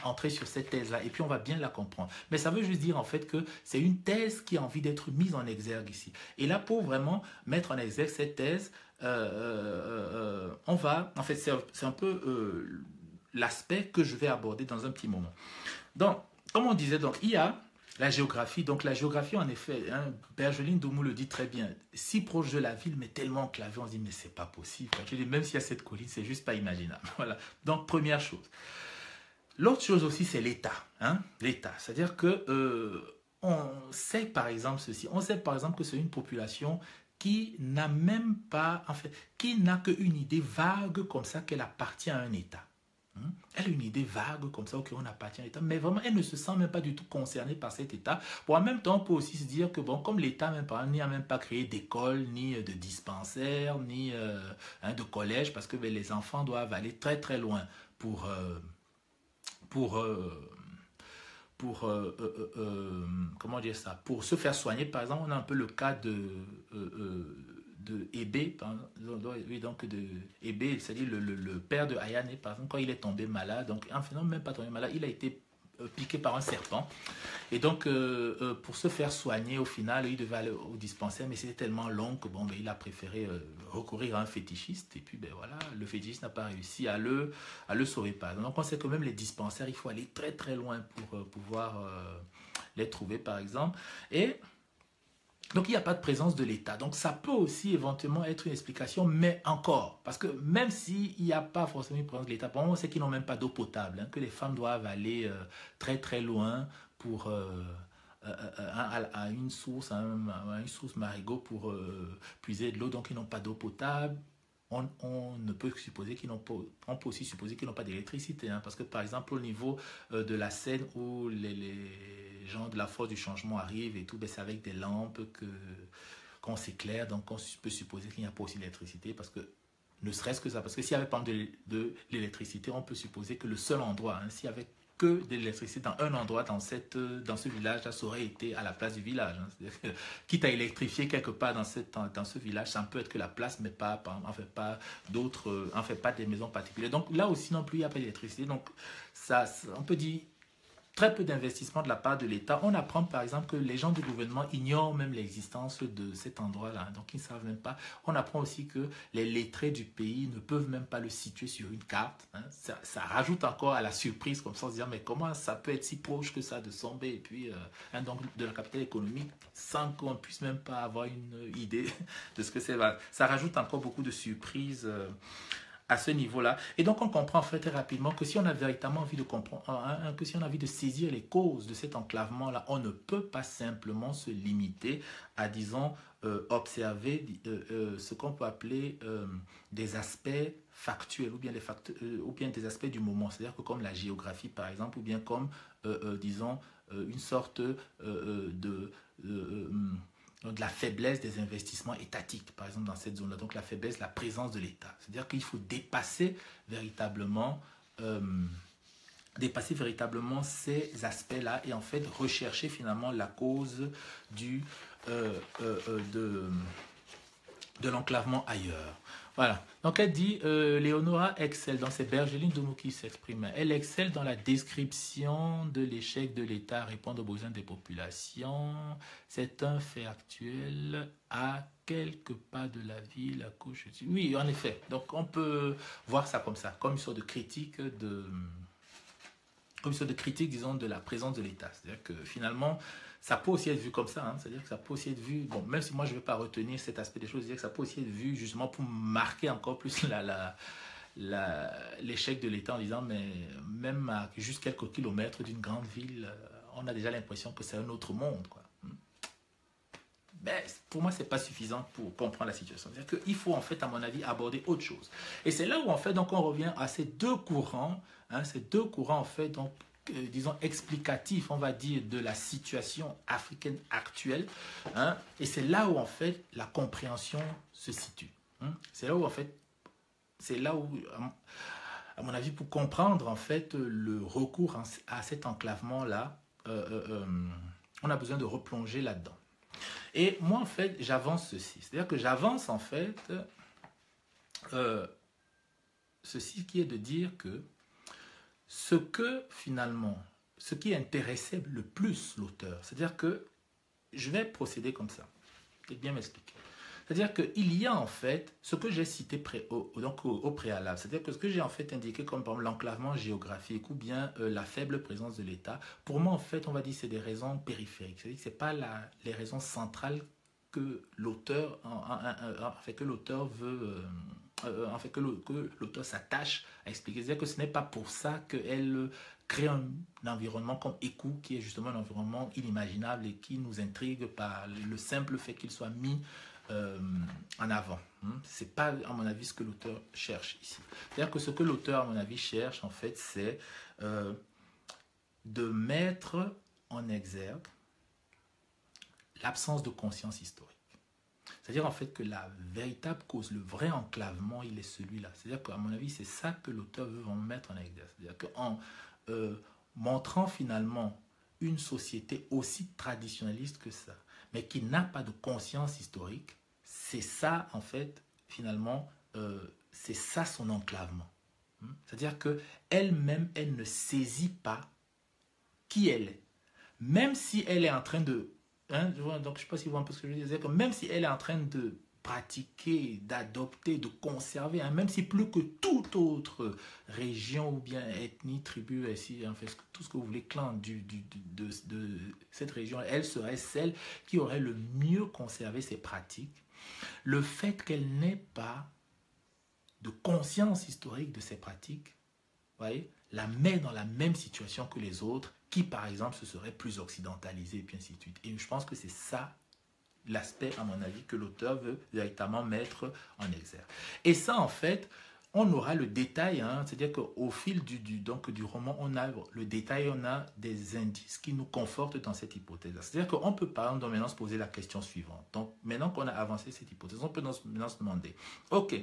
entrer sur cette thèse-là, et puis on va bien la comprendre, mais ça veut juste dire en fait que c'est une thèse qui a envie d'être mise en exergue ici, et là pour vraiment mettre en exergue cette thèse, on va, en fait c'est un peu l'aspect que je vais aborder dans un petit moment. Donc, comme on disait, donc il y a la géographie, donc la géographie en effet, hein, Bergeline Doumou le dit très bien, si proche de la ville mais tellement enclavé, on se dit mais c'est pas possible. Je dis, même s'il y a cette colline, c'est juste pas imaginable. Voilà. Donc première chose. L'autre chose aussi, c'est l'État. Hein, l'État, c'est-à-dire que on sait par exemple ceci, on sait par exemple que c'est une population qui n'a même pas, en fait, qui n'a qu'une idée vague comme ça qu'elle appartient à un État. Elle a une idée vague comme ça, ok, on appartient à l'État, mais vraiment, elle ne se sent même pas du tout concernée par cet État. Pour en même temps, on peut aussi se dire que, bon, comme l'État n'y a même pas créé d'école, ni de dispensaire, ni de collège, parce que ben, les enfants doivent aller très très loin pour comment dire ça, pour se faire soigner. Par exemple, on a un peu le cas de Ébé, oui, donc de Ébé, c'est-à-dire le père de Ayane, par exemple, quand il est tombé malade, donc en fait, non, même pas tombé malade, il a été piqué par un serpent. Et donc, pour se faire soigner, au final, il devait aller au dispensaire, mais c'était tellement long que bon, ben, il a préféré recourir à un fétichiste. Et puis, ben voilà, le fétichiste n'a pas réussi à le sauver. Par exemple. Donc, on sait que même les dispensaires, il faut aller très très loin pour pouvoir les trouver, par exemple. Et donc, il n'y a pas de présence de l'État. Donc, ça peut aussi éventuellement être une explication, mais encore. Parce que même s'il n'y a pas forcément une présence de l'État, pour moi, on sait qu'ils n'ont même pas d'eau potable, hein, que les femmes doivent aller très très loin pour, à une source, à une source marigot pour puiser de l'eau. Donc, ils n'ont pas d'eau potable. On ne peut supposer qu'ils n'ont pas, on peut aussi supposer qu'ils n'ont pas d'électricité, hein, parce que par exemple au niveau de la Seine où les gens de la force du changement arrivent et tout, ben, c'est avec des lampes qu'on s'éclaire, donc on peut supposer qu'il n'y a pas aussi d'électricité, parce que ne serait-ce que ça, parce que s'il n'y avait pas de l'électricité, on peut supposer que le seul endroit, hein, s'il y avait que de l'électricité dans un endroit dans ce village, ça aurait été à la place du village. Hein. Quitte à électrifier quelque part dans ce village, ça peut être que la place, mais pas d'autres, en fait pas des maisons particulières. Donc là aussi non plus, il n'y a pas d'électricité. Donc ça, on peut dire très peu d'investissement de la part de l'État. On apprend par exemple que les gens du gouvernement ignorent même l'existence de cet endroit-là, donc ils ne savent même pas. On apprend aussi que les lettrés du pays ne peuvent même pas le situer sur une carte. Hein. Ça rajoute encore à la surprise, comme ça, on se dit mais comment ça peut être si proche que ça de Sombé et puis donc de la capitale économique sans qu'on puisse même pas avoir une idée de ce que c'est. Ça rajoute encore beaucoup de surprises à ce niveau-là. Et donc, on comprend en fait très rapidement que si on a véritablement envie de comprendre, que si on a envie de saisir les causes de cet enclavement-là, on ne peut pas simplement se limiter à, disons, observer ce qu'on peut appeler des aspects factuels ou bien des aspects du moment. C'est-à-dire que comme la géographie, par exemple, ou bien comme, disons, une sorte de la faiblesse des investissements étatiques, par exemple, dans cette zone-là. Donc, la faiblesse, la présence de l'État. C'est-à-dire qu'il faut dépasser véritablement ces aspects-là et en fait rechercher finalement la cause de l'enclavement ailleurs. Voilà. Donc elle dit, Léonora excelle dans ses Bergeline de mots qui s'expriment. Elle excelle dans la description de l'échec de l'État à répondre aux besoins des populations. C'est un fait actuel à quelques pas de la ville, à couche. Oui, en effet. Donc on peut voir ça comme ça, comme une sorte de critique disons, de la présence de l'État. C'est-à-dire que finalement, ça peut aussi être vu comme ça. Hein. C'est-à-dire que ça peut aussi être vu, bon, même si moi je ne vais pas retenir cet aspect des choses, c'est-à-dire que ça peut aussi être vu justement pour marquer encore plus l'échec de l'État en disant, mais même à juste quelques kilomètres d'une grande ville, on a déjà l'impression que c'est un autre monde, quoi. Mais pour moi, ce n'est pas suffisant pour comprendre la situation. C'est-à-dire qu'il faut, en fait, à mon avis, aborder autre chose. Et c'est là où, en fait, donc, on revient à ces deux courants, en fait, donc, disons, explicatifs, on va dire, de la situation africaine actuelle. Hein, et c'est là où, en fait, la compréhension se situe. Hein. C'est là où, à mon avis, pour comprendre, en fait, le recours à cet enclavement-là, on a besoin de replonger là-dedans. Et moi, en fait, j'avance ceci. C'est-à-dire que j'avance, en fait, ceci qui est de dire que ce qui intéressait le plus l'auteur, c'est-à-dire que je vais procéder comme ça, et bien m'expliquer. C'est-à-dire qu'il y a en fait ce que j'ai cité au préalable, c'est-à-dire que ce que j'ai en fait indiqué comme par exemple l'enclavement géographique ou bien la faible présence de l'État, pour moi en fait on va dire c'est des raisons périphériques, c'est-à-dire que ce n'est pas les raisons centrales que l'auteur veut, que l'auteur s'attache à expliquer. C'est-à-dire que ce n'est pas pour ça qu'elle crée un environnement comme Écou, qui est justement un environnement inimaginable et qui nous intrigue par le simple fait qu'il soit mis en avant. Ce n'est pas, à mon avis, ce que l'auteur cherche ici. C'est-à-dire que ce que l'auteur, à mon avis, cherche, en fait, c'est de mettre en exergue l'absence de conscience historique. C'est-à-dire, en fait, que la véritable cause, le vrai enclavement, il est celui-là. C'est-à-dire qu'à mon avis, c'est ça que l'auteur veut en mettre en exergue. C'est-à-dire qu'en montrant, finalement, une société aussi traditionnaliste que ça, mais qui n'a pas de conscience historique, c'est ça, en fait, finalement, c'est ça son enclavement. C'est-à-dire qu'elle-même, elle ne saisit pas qui elle est. Même si elle est en train de... donc, je ne sais pas si vous voyez un peu ce que je veux dire. C'est-à-dire que même si elle est en train de pratiquer, d'adopter, de conserver, même si plus que toute autre région ou bien ethnie, tribu, en fait, tout ce que vous voulez, clan de cette région, elle serait celle qui aurait le mieux conservé ses pratiques. Le fait qu'elle n'ait pas de conscience historique de ses pratiques, voyez, la met dans la même situation que les autres qui, par exemple, se seraient plus occidentalisés, et puis ainsi de suite. Et je pense que c'est ça l'aspect, à mon avis, que l'auteur veut véritablement mettre en exergue. Et ça, en fait, on aura le détail, c'est-à-dire qu'au fil du roman, on a le détail, on a des indices qui nous confortent dans cette hypothèse. C'est-à-dire qu'on peut, par exemple, maintenant se poser la question suivante. Donc, maintenant qu'on a avancé cette hypothèse, on peut maintenant se demander, ok,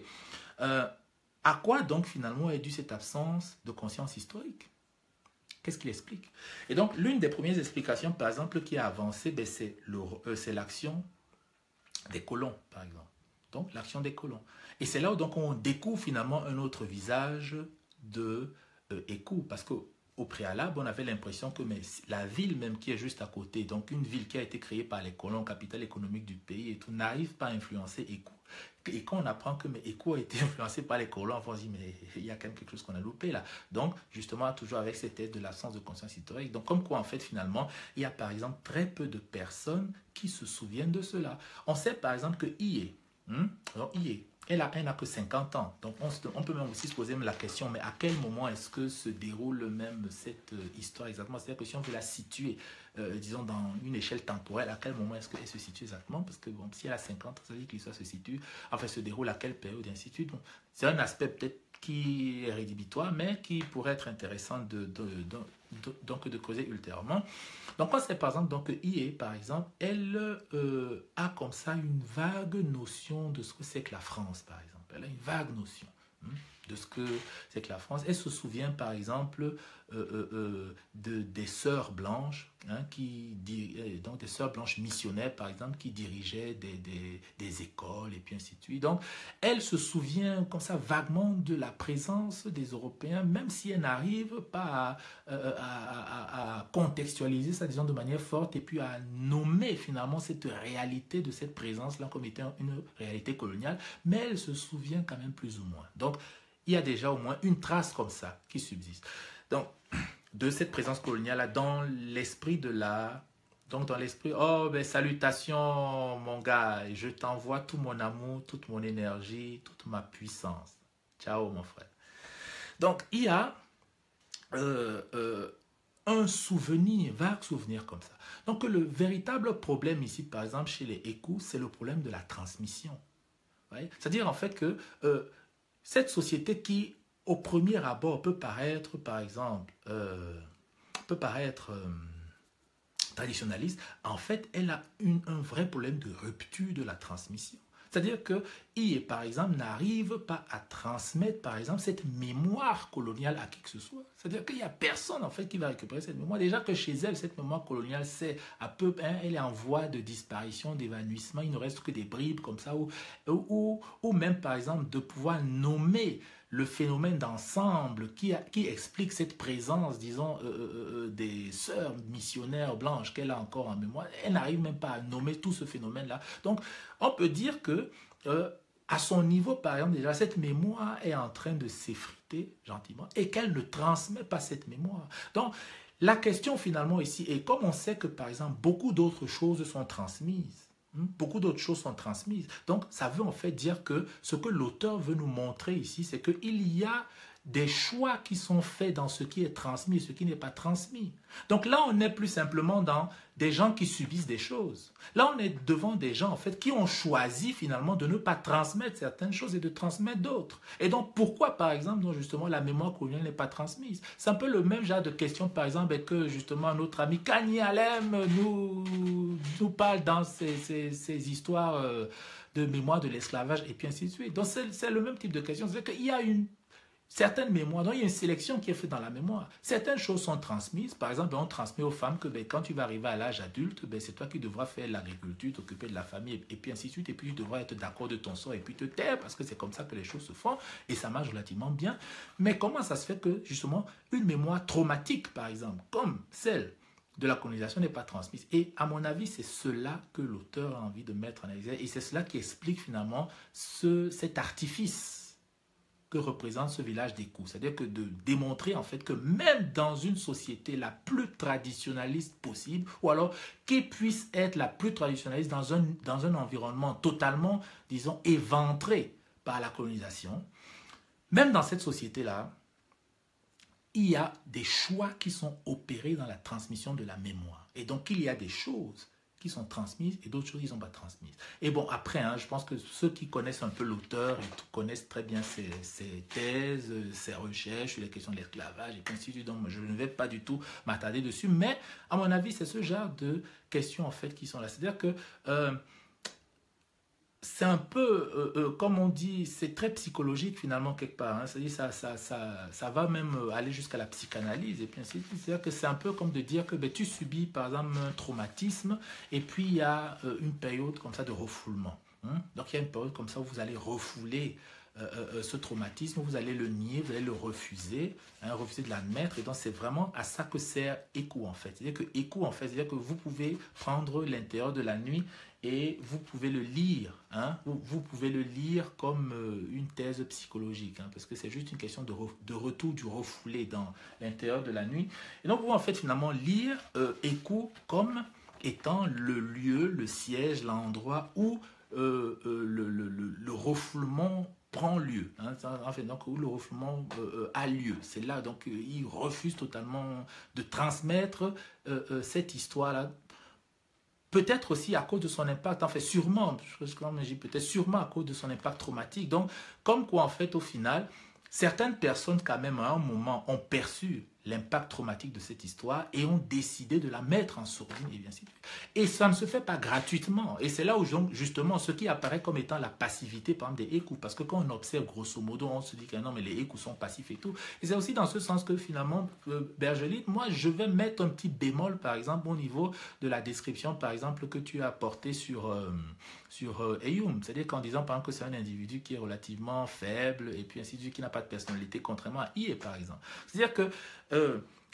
à quoi donc finalement est due cette absence de conscience historique? Qu'est-ce qu'il explique? Et donc, l'une des premières explications, par exemple, qui a avancé, c'est l'action des colons, par exemple. Donc, l'action des colons. Et c'est là où donc, on découvre finalement un autre visage de Écou, parce qu'au préalable, on avait l'impression que la ville même qui est juste à côté, donc une ville qui a été créée par les colons, capitale économique du pays et tout, n'arrive pas à influencer Écou. Et quand on apprend que Écou a été influencé par les colons, on se dit, mais il y a quand même quelque chose qu'on a loupé là. Donc, justement, toujours avec cette aide de l'absence de conscience historique. Donc, comme quoi, en fait, finalement, il y a par exemple très peu de personnes qui se souviennent de cela. On sait par exemple que Ié, Donc, elle n'a que 50 ans. Donc, on peut même aussi se poser la question, mais à quel moment est-ce que se déroule même cette histoire exactement? C'est-à-dire que si on veut la situer, disons, dans une échelle temporelle, à quel moment est-ce qu'elle se situe exactement? Parce que, bon, si elle a 50 ans, ça veut dire que l'histoire se déroule à quelle période, et ainsi de suite. Bon, c'est un aspect peut-être qui est rédhibitoire, mais qui pourrait être intéressant donc de creuser ultérieurement. Donc, quand c'est par exemple, donc IE, par exemple, elle a comme ça une vague notion de ce que c'est que la France, par exemple. Elle a une vague notion de ce que c'est que la France. Elle se souvient, par exemple, des sœurs blanches, donc des sœurs blanches missionnaires, par exemple, qui dirigeaient des écoles et puis ainsi de suite. Donc, elle se souvient comme ça vaguement de la présence des Européens, même si elle n'arrive pas à contextualiser ça, disons, de manière forte et puis à nommer finalement cette réalité de cette présence-là comme étant une réalité coloniale, mais elle se souvient quand même plus ou moins. Donc, il y a déjà au moins une trace comme ça qui subsiste. Donc, de cette présence coloniale dans l'esprit de la... Donc, dans l'esprit, oh, ben, salutations, mon gars, je t'envoie tout mon amour, toute mon énergie, toute ma puissance. Ciao, mon frère. Donc, il y a un souvenir, vague souvenir comme ça. Donc, le véritable problème ici, par exemple, chez les échos, c'est le problème de la transmission. C'est-à-dire, en fait, que cette société qui, au premier abord, peut paraître, par exemple, traditionnaliste, en fait, elle a un vrai problème de rupture de la transmission. C'est-à-dire que par exemple, n'arrive pas à transmettre, par exemple, cette mémoire coloniale à qui que ce soit. C'est-à-dire qu'il n'y a personne, en fait, qui va récupérer cette mémoire. Déjà que chez elle, cette mémoire coloniale, elle est en voie de disparition, d'évanouissement. Il ne reste que des bribes comme ça, ou même, par exemple, de pouvoir nommer le phénomène d'ensemble qui explique cette présence, disons, des sœurs missionnaires blanches qu'elle a encore en mémoire. Elle n'arrive même pas à nommer tout ce phénomène-là. Donc, on peut dire que à son niveau, par exemple, déjà, cette mémoire est en train de s'effriter gentiment et qu'elle ne transmet pas cette mémoire. Donc, la question finalement ici est, comme on sait que, par exemple, beaucoup d'autres choses sont transmises, donc ça veut en fait dire que ce que l'auteur veut nous montrer ici, c'est qu'il y a des choix qui sont faits dans ce qui est transmis et ce qui n'est pas transmis. Donc là, on n'est plus simplement dans des gens qui subissent des choses. Là, on est devant des gens, en fait, qui ont choisi finalement de ne pas transmettre certaines choses et de transmettre d'autres. Et donc, pourquoi, par exemple, donc, justement, la mémoire coloniale n'est pas transmise? C'est un peu le même genre de question, par exemple, que justement notre ami Kanye Alem nous parle dans ces histoires de mémoire de l'esclavage et puis ainsi de suite. Donc, c'est le même type de question. C'est qu'il y a certaines mémoires, donc il y a une sélection qui est faite dans la mémoire. Certaines choses sont transmises. Par exemple, on transmet aux femmes que quand tu vas arriver à l'âge adulte, c'est toi qui devras faire l'agriculture, t'occuper de la famille, et puis ainsi de suite. Et puis tu devras être d'accord de ton sort et puis te taire, parce que c'est comme ça que les choses se font. Et ça marche relativement bien. Mais comment ça se fait que, justement, une mémoire traumatique, par exemple, comme celle de la colonisation, n'est pas transmise? Et à mon avis, c'est cela que l'auteur a envie de mettre en exergue. Et c'est cela qui explique finalement cet artifice que représente ce village d'écoute. C'est-à-dire que de démontrer en fait que même dans une société la plus traditionnaliste possible, ou alors qui puisse être la plus traditionnaliste dans un environnement totalement, disons, éventré par la colonisation, même dans cette société-là, il y a des choix qui sont opérés dans la transmission de la mémoire. Et donc, il y a des choses qui sont transmises et d'autres choses qui ne sont pas transmises. Et bon, après, je pense que ceux qui connaissent un peu l'auteur, ils connaissent très bien ses thèses, ses recherches sur les questions de l'esclavage et ainsi de suite. Donc, je ne vais pas du tout m'attarder dessus, mais à mon avis, c'est ce genre de questions en fait qui sont là. C'est-à-dire que c'est un peu, comme on dit, c'est très psychologique finalement quelque part. C'est-à-dire ça va même aller jusqu'à la psychanalyse. Et puis c'est-à-dire que c'est un peu comme de dire que tu subis par exemple un traumatisme et puis il y a une période comme ça de refoulement. Donc il y a une période comme ça où vous allez refouler ce traumatisme, vous allez le nier, vous allez le refuser, refuser de l'admettre. Et donc c'est vraiment à ça que sert écho en fait. C'est-à-dire que écho en fait, c'est-à-dire que vous pouvez prendre l'intérieur de la nuit et vous pouvez le lire, vous pouvez le lire comme une thèse psychologique, parce que c'est juste une question de retour du refoulé dans l'intérieur de la nuit. Et donc vous en fait finalement lire écho comme étant le lieu, le siège, l'endroit où le refoulement prend lieu, hein, enfin, donc, où le refoulement a lieu. C'est là, donc, il refuse totalement de transmettre cette histoire-là. Peut-être aussi à cause de son impact, en fait, sûrement, peut-être sûrement à cause de son impact traumatique. Donc, comme quoi, en fait, au final, certaines personnes, quand même, à un moment, ont perçu l'impact traumatique de cette histoire et ont décidé de la mettre en sourdine et ainsi de suite. Et ça ne se fait pas gratuitement. Et c'est là où, justement, ce qui apparaît comme étant la passivité, par exemple, des échos. Parce que quand on observe, grosso modo, on se dit que non, mais les échos sont passifs et tout. Et c'est aussi dans ce sens que, finalement, Bergelite, moi, je vais mettre un petit bémol, par exemple, au niveau de la description, par exemple, que tu as apportée sur Eyum. C'est-à-dire qu'en disant, par exemple, que c'est un individu qui est relativement faible et puis ainsi de suite, qui n'a pas de personnalité, contrairement à Ié, par exemple. C'est-à-dire que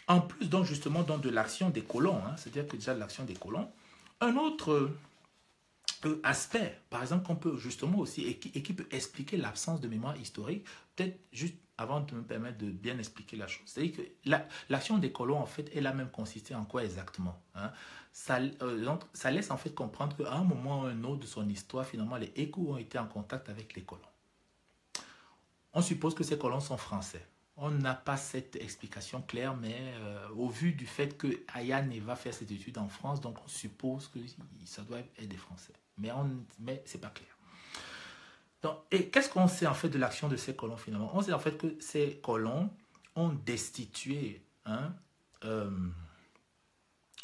en plus, donc, justement, donc, de l'action des colons, hein, c'est-à-dire que déjà l'action des colons, un autre aspect, par exemple, qu'on peut justement aussi, et qui peut expliquer l'absence de mémoire historique, peut-être juste avant de me permettre de bien expliquer la chose, c'est-à-dire que l'action des colons, en fait, elle a même consisté en quoi exactement, hein? Donc, ça laisse en fait comprendre qu'à un moment ou un autre de son histoire, finalement, les échos ont été en contact avec les colons. On suppose que ces colons sont français. On n'a pas cette explication claire, mais au vu du fait que Ayane va faire ses études en France, donc on suppose que ça doit être des Français. Mais ce n'est pas clair. Donc, et qu'est-ce qu'on sait en fait de l'action de ces colons finalement? On sait en fait que ces colons ont destitué, hein,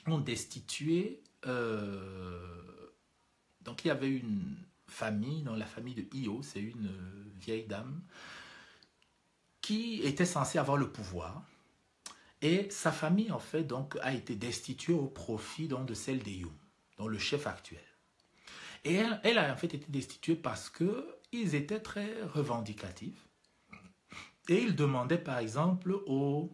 donc il y avait une famille, dans la famille de Io, c'est une vieille dame, qui était censée avoir le pouvoir. Et sa famille, en fait, donc, a été destituée au profit donc, de celle d'Eyum, donc le chef actuel. Et elle a en fait été destituée parce qu'ils étaient très revendicatifs. Et ils demandaient, par exemple, aux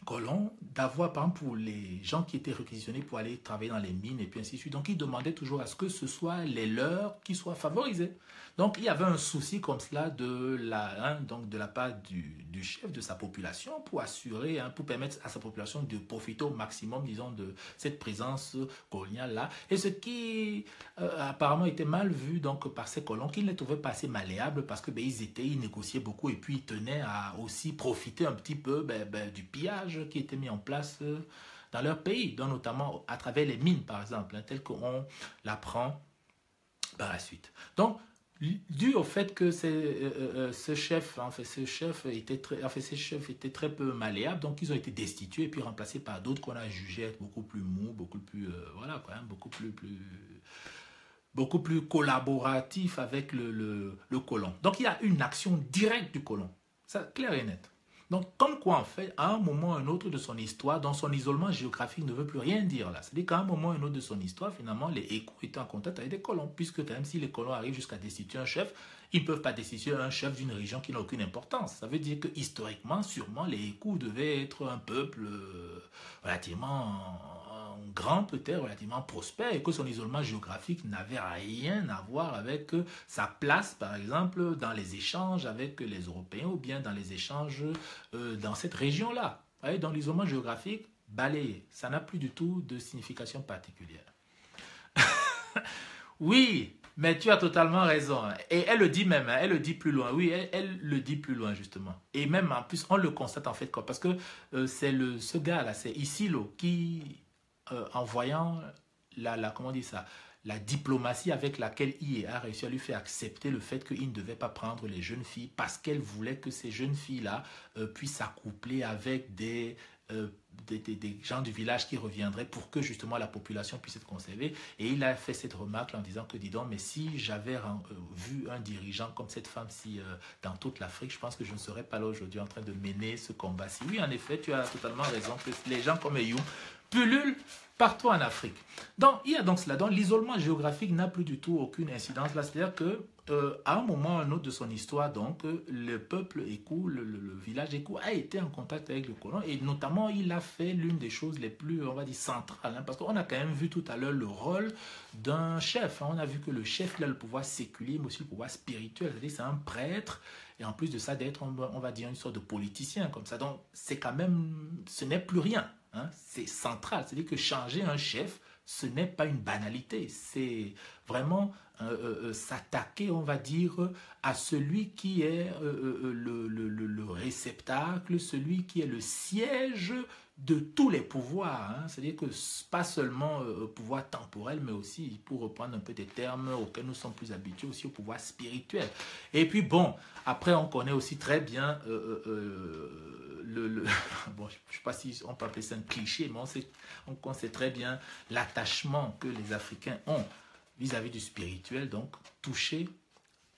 colons d'avoir, par exemple, pour les gens qui étaient réquisitionnés pour aller travailler dans les mines et puis ainsi de suite. Donc, ils demandaient toujours à ce que ce soit les leurs qui soient favorisés. Donc, il y avait un souci comme cela de la part du chef de sa population pour assurer, hein, pour permettre à sa population de profiter au maximum, disons, de cette présence coloniale-là. Et ce qui apparemment était mal vu donc, par ces colons, qu'ils ne trouvaient pas assez malléables parce que ils négociaient beaucoup et puis ils tenaient à aussi profiter un petit peu du pillage qui était mis en place dans leur pays, donc notamment à travers les mines, par exemple, hein, tel qu'on l'apprend par la suite. Donc, dû au fait que ce chef était très peu malléable, donc ils ont été destitués et puis remplacés par d'autres qu'on a jugés être beaucoup plus mous, beaucoup plus, voilà, quand même, beaucoup plus collaboratifs avec le colon. Donc il y a une action directe du colon, ça clair et net. Donc, comme quoi, en fait, à un moment ou un autre de son histoire, dans son isolement géographique ne veut plus rien dire là. C'est-à-dire qu'à un moment ou un autre de son histoire, finalement, les échos étaient en contact avec des colons, puisque quand même, si les colons arrivent jusqu'à destituer un chef, ils ne peuvent pas destituer un chef d'une région qui n'a aucune importance. Ça veut dire que historiquement, sûrement, les échos devaient être un peuple relativement grand, peut-être relativement prospère, et que son isolement géographique n'avait rien à voir avec sa place, par exemple, dans les échanges avec les Européens ou bien dans les échanges dans cette région-là. Dans l'isolement géographique, balayé, ça n'a plus du tout de signification particulière. Oui, mais tu as totalement raison. Et elle le dit même, hein, elle le dit plus loin. Oui, elle le dit plus loin, justement. Et même, en plus, on le constate en fait, quoi, parce que c'est ce gars-là, c'est Isilo, qui, en voyant comment on dit ça, la diplomatie avec laquelle IE a réussi à lui faire accepter le fait qu'il ne devait pas prendre les jeunes filles parce qu'elle voulait que ces jeunes filles-là puissent s'accoupler avec des gens du village qui reviendraient pour que justement la population puisse être conservée. Et il a fait cette remarque en disant que, dis donc, mais si j'avais vu un dirigeant comme cette femme-ci dans toute l'Afrique, je pense que je ne serais pas là aujourd'hui en train de mener ce combat-ci. Oui, en effet, tu as totalement raison que les gens comme Eyou pullulent partout en Afrique. Donc, il y a donc cela. Donc, l'isolement géographique n'a plus du tout aucune incidence là. C'est-à-dire que à un moment ou un autre de son histoire, donc, le peuple Ékou, le village Ékou a été en contact avec le colon et notamment, il a fait l'une des choses les plus, on va dire, centrales. Hein, parce qu'on a quand même vu tout à l'heure le rôle d'un chef. Hein. On a vu que le chef, il a le pouvoir séculier, mais aussi le pouvoir spirituel. C'est-à-dire c'est un prêtre et en plus de ça, d'être, on va dire, une sorte de politicien comme ça. Donc, c'est quand même, ce n'est plus rien. Hein, c'est central, c'est-à-dire que changer un chef, ce n'est pas une banalité, c'est vraiment s'attaquer, on va dire, à celui qui est le réceptacle, celui qui est le siège de tous les pouvoirs. Hein. C'est-à-dire que pas seulement pouvoir temporel, mais aussi, pour reprendre un peu des termes auxquels nous sommes plus habitués, aussi au pouvoir spirituel. Et puis bon, après on connaît aussi très bien bon, je ne sais pas si on peut appeler ça un cliché, mais on sait très bien l'attachement que les Africains ont vis-à-vis du spirituel, donc toucher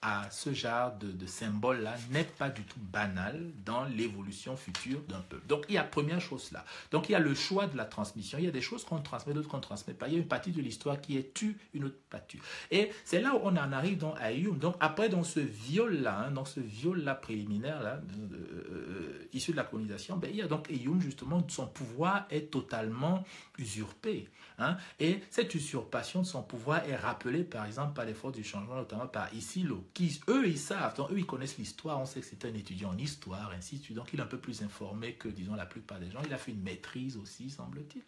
à ce genre de symbole-là n'est pas du tout banal dans l'évolution future d'un peuple. Donc, il y a première chose là. Donc, il y a le choix de la transmission. Il y a des choses qu'on transmet, d'autres qu'on ne transmet pas. Il y a une partie de l'histoire qui est tue, une autre pas tue. Et c'est là où on en arrive donc à Ayoum. Donc, après, dans ce viol-là, hein, dans ce viol-là préliminaire, là, issu de la colonisation, ben, il y a donc Ayoum, justement, son pouvoir est totalement usurpé. Hein, et cette usurpation de son pouvoir est rappelée, par exemple, par les forces du changement, notamment par Isilo, qui, eux, ils savent, donc eux, ils connaissent l'histoire, on sait que c'est un étudiant en histoire, ainsi de suite, donc il est un peu plus informé que, disons, la plupart des gens. Il a fait une maîtrise aussi, semble-t-il,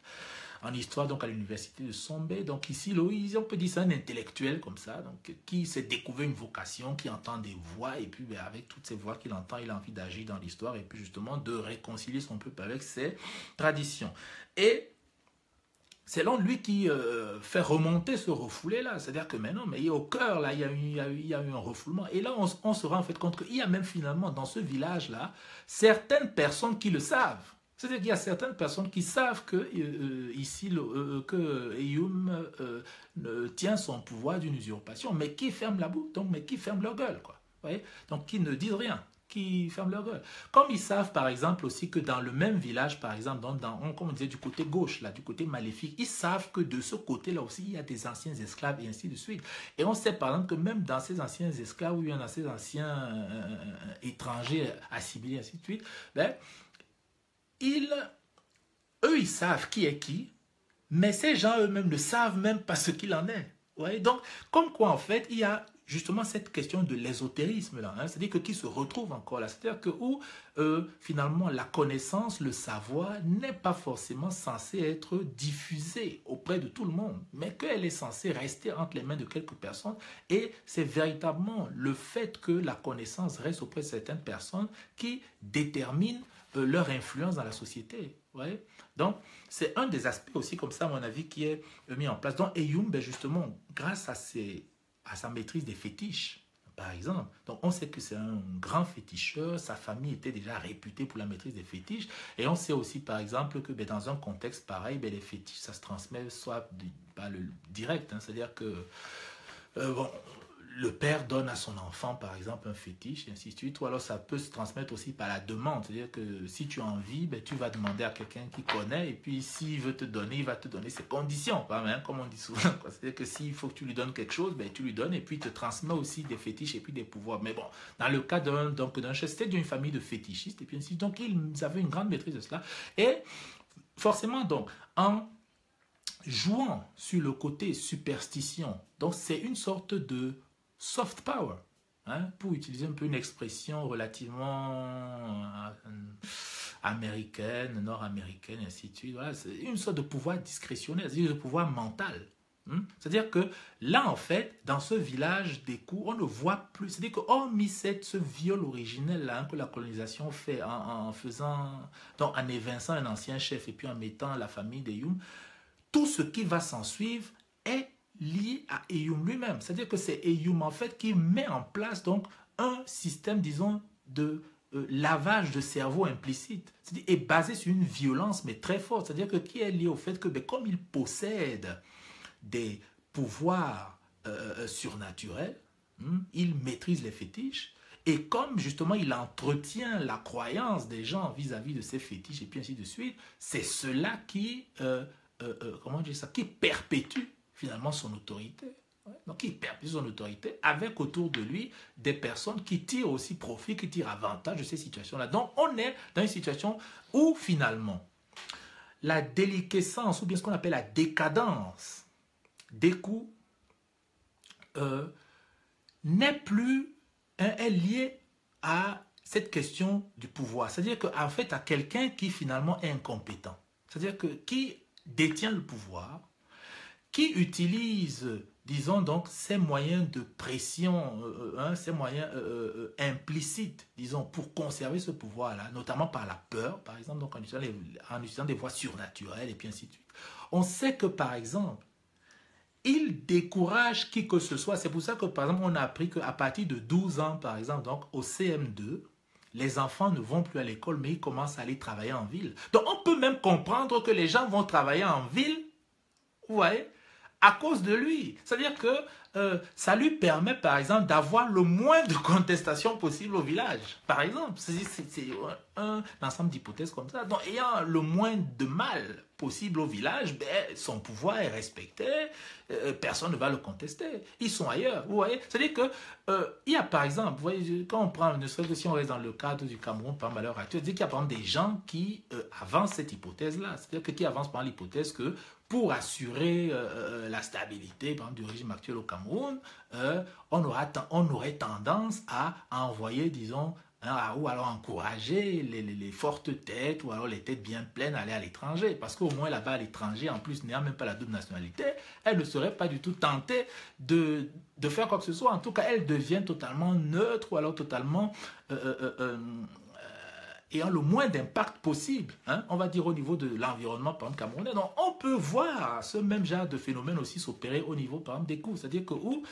en histoire, donc à l'université de Sombé. Donc Isilo, on peut dire c'est un intellectuel comme ça, donc qui s'est découvert une vocation, qui entend des voix, et puis ben, avec toutes ces voix qu'il entend, il a envie d'agir dans l'histoire, et puis justement de réconcilier son peuple avec ses traditions. Et c'est l'un lui qui fait remonter ce refoulé-là. C'est-à-dire que maintenant, mais au cœur, là, il y a eu un refoulement. Et là, on se rend en fait compte qu'il y a même finalement dans ce village-là, certaines personnes qui le savent. C'est-à-dire qu'il y a certaines personnes qui savent que que Ayoum tient son pouvoir d'une usurpation, mais qui ferment la bouche, donc, mais qui ferment leur gueule, quoi. Vous voyez, donc qui ne disent rien, qui ferment leur gueule. Comme ils savent par exemple aussi que dans le même village, par exemple, comme on disait du côté gauche, là, du côté maléfique, ils savent que de ce côté-là aussi, il y a des anciens esclaves et ainsi de suite. Et on sait par exemple que même dans ces anciens esclaves ou bien dans ces anciens étrangers assimilés, ainsi de suite, ben, eux, ils savent qui est qui, mais ces gens eux-mêmes ne savent même pas ce qu'il en est. Ouais, donc, comme quoi, en fait, il y a justement cette question de l'ésotérisme là, hein, c'est-à-dire que qui se retrouve encore là, c'est-à-dire que où finalement la connaissance, le savoir n'est pas forcément censé être diffusé auprès de tout le monde, mais qu'elle est censée rester entre les mains de quelques personnes, et c'est véritablement le fait que la connaissance reste auprès de certaines personnes qui détermine leur influence dans la société. Ouais. Donc, c'est un des aspects aussi comme ça, à mon avis, qui est mis en place. Donc, Ayoum, ben justement, grâce à sa maîtrise des fétiches, par exemple. Donc, on sait que c'est un grand féticheur, sa famille était déjà réputée pour la maîtrise des fétiches, et on sait aussi, par exemple, que ben, dans un contexte pareil, ben, les fétiches, ça se transmet soit par le direct, hein, c'est-à-dire que bon, le père donne à son enfant, par exemple, un fétiche, et ainsi de suite, ou alors ça peut se transmettre aussi par la demande, c'est-à-dire que si tu as envie, ben, tu vas demander à quelqu'un qui connaît, et puis s'il veut te donner, il va te donner ses conditions, hein, comme on dit souvent, c'est-à-dire que s'il faut que tu lui donnes quelque chose, ben, tu lui donnes, et puis il te transmet aussi des fétiches, et puis des pouvoirs. Mais bon, dans le cas d'un chef, c'était d'une famille de fétichistes, et puis ainsi de suite, donc ils avaient une grande maîtrise de cela, et forcément, donc, en jouant sur le côté superstition, donc c'est une sorte de soft power, hein, pour utiliser un peu une expression relativement américaine, nord-américaine, et ainsi de suite. Voilà, c'est une sorte de pouvoir discrétionnaire, c'est-à-dire de pouvoir mental. C'est-à-dire que là, en fait, dans ce village des coups, on ne voit plus. C'est-à-dire qu'hormis ce viol originel là, hein, que la colonisation fait en évinçant un ancien chef et puis en mettant la famille d'Ayoum, tout ce qui va s'en suivre est lié à Ayoum lui-même. C'est-à-dire que c'est Ayoum en fait qui met en place donc un système, disons, de lavage de cerveau implicite, et basé sur une violence mais très forte. C'est-à-dire que qui est lié au fait que ben, comme il possède des pouvoirs surnaturels, il maîtrise les fétiches, et comme justement il entretient la croyance des gens vis-à-vis de ces fétiches et puis ainsi de suite, c'est cela qui comment dire ça, qui perpétue finalement son autorité. Ouais. Donc il perpétue son autorité avec autour de lui des personnes qui tirent aussi profit, qui tirent avantage de ces situations-là. Donc on est dans une situation où finalement la déliquescence, ou bien ce qu'on appelle la décadence des coups n'est plus est liée à cette question du pouvoir. C'est-à-dire qu'en fait, à quelqu'un qui finalement est incompétent. C'est-à-dire que qui détient le pouvoir, qui utilise, disons donc, ces moyens de pression, ces moyens implicites, disons, pour conserver ce pouvoir-là, notamment par la peur, par exemple, donc en utilisant des voies surnaturelles et puis ainsi de suite. On sait que, par exemple, il décourage qui que ce soit. C'est pour ça que, par exemple, on a appris qu'à partir de 12 ans, par exemple, donc au CM2, les enfants ne vont plus à l'école, mais ils commencent à aller travailler en ville. Donc, on peut même comprendre que les gens vont travailler en ville, vous voyez, à cause de lui. C'est-à-dire que ça lui permet, par exemple, d'avoir le moins de contestation possible au village. Par exemple, c'est un ensemble d'hypothèses comme ça. Donc, ayant le moins de mal possible au village, ben, son pouvoir est respecté, personne ne va le contester. Ils sont ailleurs, vous voyez. C'est-à-dire que il y a, par exemple, vous voyez, quand on prend, ne serait-ce que si on reste dans le cadre du Cameroun, par malheur actuel, c'est-à-dire qu'il y a par exemple des gens qui avancent cette hypothèse-là. C'est-à-dire que qui avancent par l'hypothèse que pour assurer la stabilité par exemple, du régime actuel au Cameroun, on aurait tendance à envoyer, disons, ou alors encourager les fortes têtes, ou alors les têtes bien pleines à aller à l'étranger. Parce qu'au moins là-bas à l'étranger, en plus n'ayant même pas la double nationalité, elles ne seraient pas du tout tentées de faire quoi que ce soit. En tout cas, elles deviennent totalement neutres, ou alors totalement ayant le moins d'impact possible, hein, on va dire au niveau de l'environnement, par exemple, camerounais. Donc, on peut voir ce même genre de phénomène aussi s'opérer au niveau, par exemple, des coûts. C'est-à-dire que où,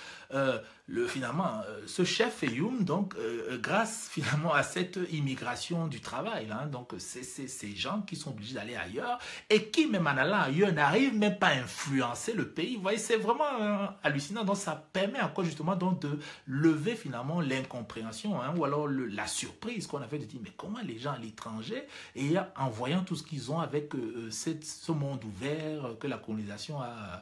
finalement, ce chef Ayoum, donc, grâce finalement à cette immigration du travail, là, hein, donc, c'est ces gens qui sont obligés d'aller ailleurs et qui, même en allant ailleurs, n'arrivent même pas à influencer le pays. Vous voyez, c'est vraiment hallucinant. Donc, ça permet encore justement donc, de lever finalement l'incompréhension, hein, ou alors la surprise qu'on avait de dire, mais comment les gens à l'étranger, et en voyant tout ce qu'ils ont avec ce monde ouvert que la colonisation a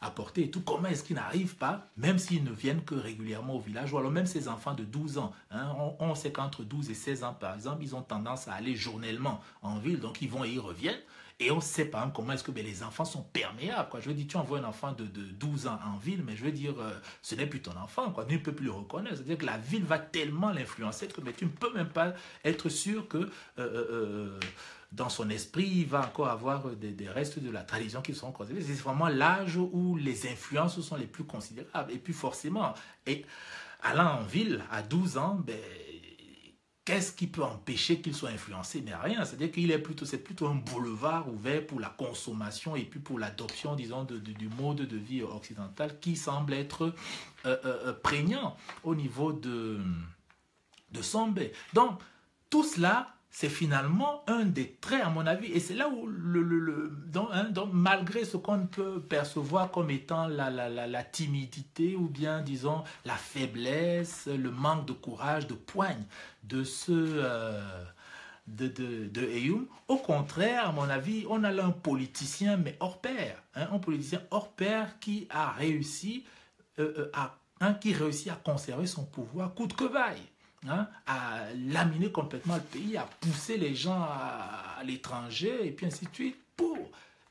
apporté et tout, comment est-ce qu'ils n'arrivent pas, même s'ils ne viennent que régulièrement au village, ou alors même ces enfants de 12 ans, hein, on sait qu'entre 12 et 16 ans par exemple, ils ont tendance à aller journellement en ville, donc ils vont et ils reviennent. Et on sait pas comment est-ce que les enfants sont perméables. Quoi. Je veux dire, tu envoies un enfant de 12 ans en ville, mais je veux dire, ce n'est plus ton enfant. Quoi. Tu ne peux plus le reconnaître. C'est-à-dire que la ville va tellement l'influencer que tu ne peux même pas être sûr que dans son esprit, il va encore avoir des restes de la tradition qui sont conservés. C'est vraiment l'âge où les influences sont les plus considérables. Et puis forcément, allant en ville à 12 ans, ben, qu'est-ce qui peut empêcher qu'il soit influencé? Mais rien, c'est-à-dire qu'il c'est plutôt un boulevard ouvert pour la consommation et puis pour l'adoption, disons, du mode de vie occidental qui semble être prégnant au niveau de Sombe. Donc, tout cela, c'est finalement un des traits, à mon avis, et c'est là où, donc, malgré ce qu'on peut percevoir comme étant la timidité ou bien, disons, la faiblesse, le manque de courage, de poigne de de Ayoum, au contraire, à mon avis, on a là un politicien, mais hors pair, hein, un politicien hors pair qui a réussi qui réussit à conserver son pouvoir coûte que vaille. Hein, à laminer complètement le pays, à pousser les gens à l'étranger et puis ainsi de suite pour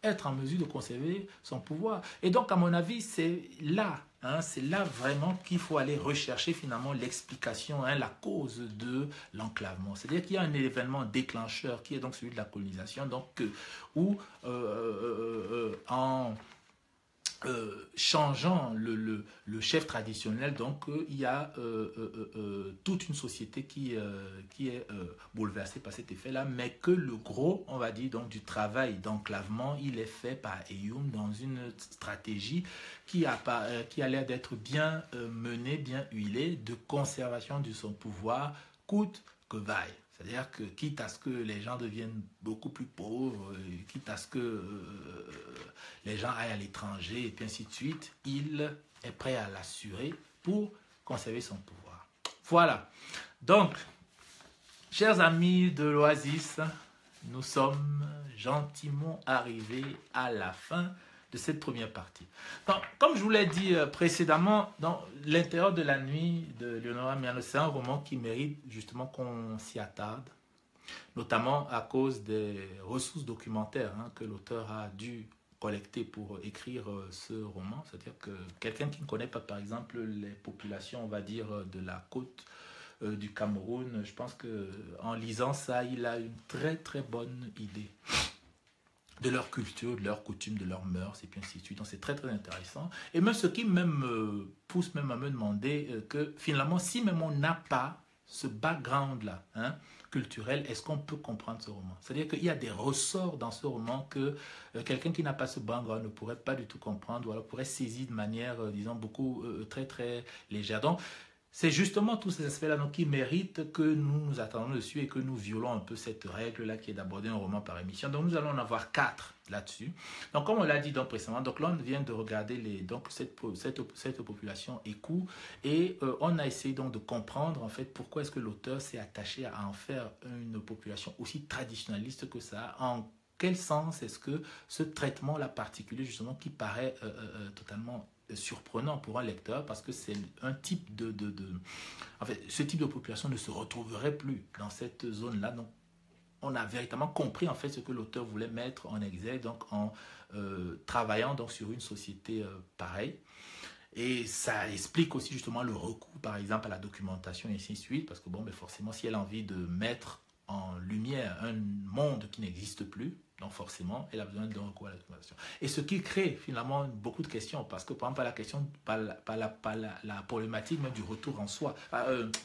être en mesure de conserver son pouvoir. Et donc, à mon avis, c'est là, hein, c'est là vraiment qu'il faut aller rechercher finalement l'explication, hein, la cause de l'enclavement. C'est-à-dire qu'il y a un événement déclencheur qui est donc celui de la colonisation, donc, où en changeant le chef traditionnel, donc il y a toute une société qui est bouleversée par cet effet-là, mais que le gros, on va dire, donc, du travail d'enclavement, il est fait par Ayoum dans une stratégie qui a l'air d'être bien menée, bien huilée, de conservation de son pouvoir, coûte que vaille. C'est-à-dire que quitte à ce que les gens deviennent beaucoup plus pauvres, quitte à ce que les gens aillent à l'étranger et puis ainsi de suite, il est prêt à l'assurer pour conserver son pouvoir. Voilà. Donc, chers amis de l'Oasis, nous sommes gentiment arrivés à la fin de cette première partie. Donc, comme je vous l'ai dit précédemment, dans l'intérieur de la nuit de Leonora Miano, c'est un roman qui mérite justement qu'on s'y attarde, notamment à cause des ressources documentaires, hein, que l'auteur a dû collecter pour écrire ce roman. C'est-à-dire que quelqu'un qui ne connaît pas, par exemple, les populations, on va dire, de la côte du Cameroun, je pense qu'en lisant ça, il a une très très bonne idée de leur culture, de leurs coutumes, de leurs mœurs, et puis ainsi de suite. Donc c'est très très intéressant. Et même ce qui me pousse même à me demander que finalement, si même on n'a pas ce background-là, hein, culturel, est-ce qu'on peut comprendre ce roman? C'est-à-dire qu'il y a des ressorts dans ce roman que quelqu'un qui n'a pas ce background ne pourrait pas du tout comprendre, ou alors pourrait saisir de manière, disons, beaucoup très très légère. Donc, c'est justement tous ces aspects-là qui méritent que nous nous attendons dessus et que nous violons un peu cette règle-là qui est d'aborder un roman par émission. Donc nous allons en avoir 4 là-dessus. Donc comme on l'a dit donc précédemment, donc là on vient de regarder cette population écoux et on a essayé donc de comprendre en fait pourquoi est-ce que l'auteur s'est attaché à en faire une population aussi traditionnaliste que ça. En quel sens est-ce que ce traitement-là particulier justement qui paraît totalement surprenant pour un lecteur parce que c'est un type en fait, ce type de population ne se retrouverait plus dans cette zone-là. Donc, on a véritablement compris en fait ce que l'auteur voulait mettre en exergue, donc en travaillant donc sur une société pareille. Et ça explique aussi justement le recours, par exemple, à la documentation et ainsi de suite, parce que bon, mais forcément, si elle a envie de mettre en lumière un monde qui n'existe plus, donc forcément, elle a besoin d'un recours à la documentation. Et ce qui crée finalement beaucoup de questions, parce que par exemple, la problématique même du retour en soi,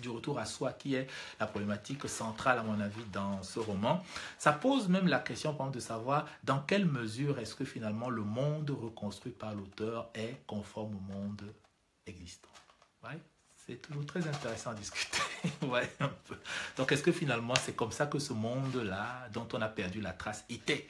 du retour à soi, qui est la problématique centrale à mon avis dans ce roman, ça pose même la question par exemple, de savoir dans quelle mesure est-ce que finalement le monde reconstruit par l'auteur est conforme au monde existant. Ouais. C'est toujours très intéressant à discuter. Ouais, un peu. Donc, est-ce que finalement, c'est comme ça que ce monde-là, dont on a perdu la trace, était,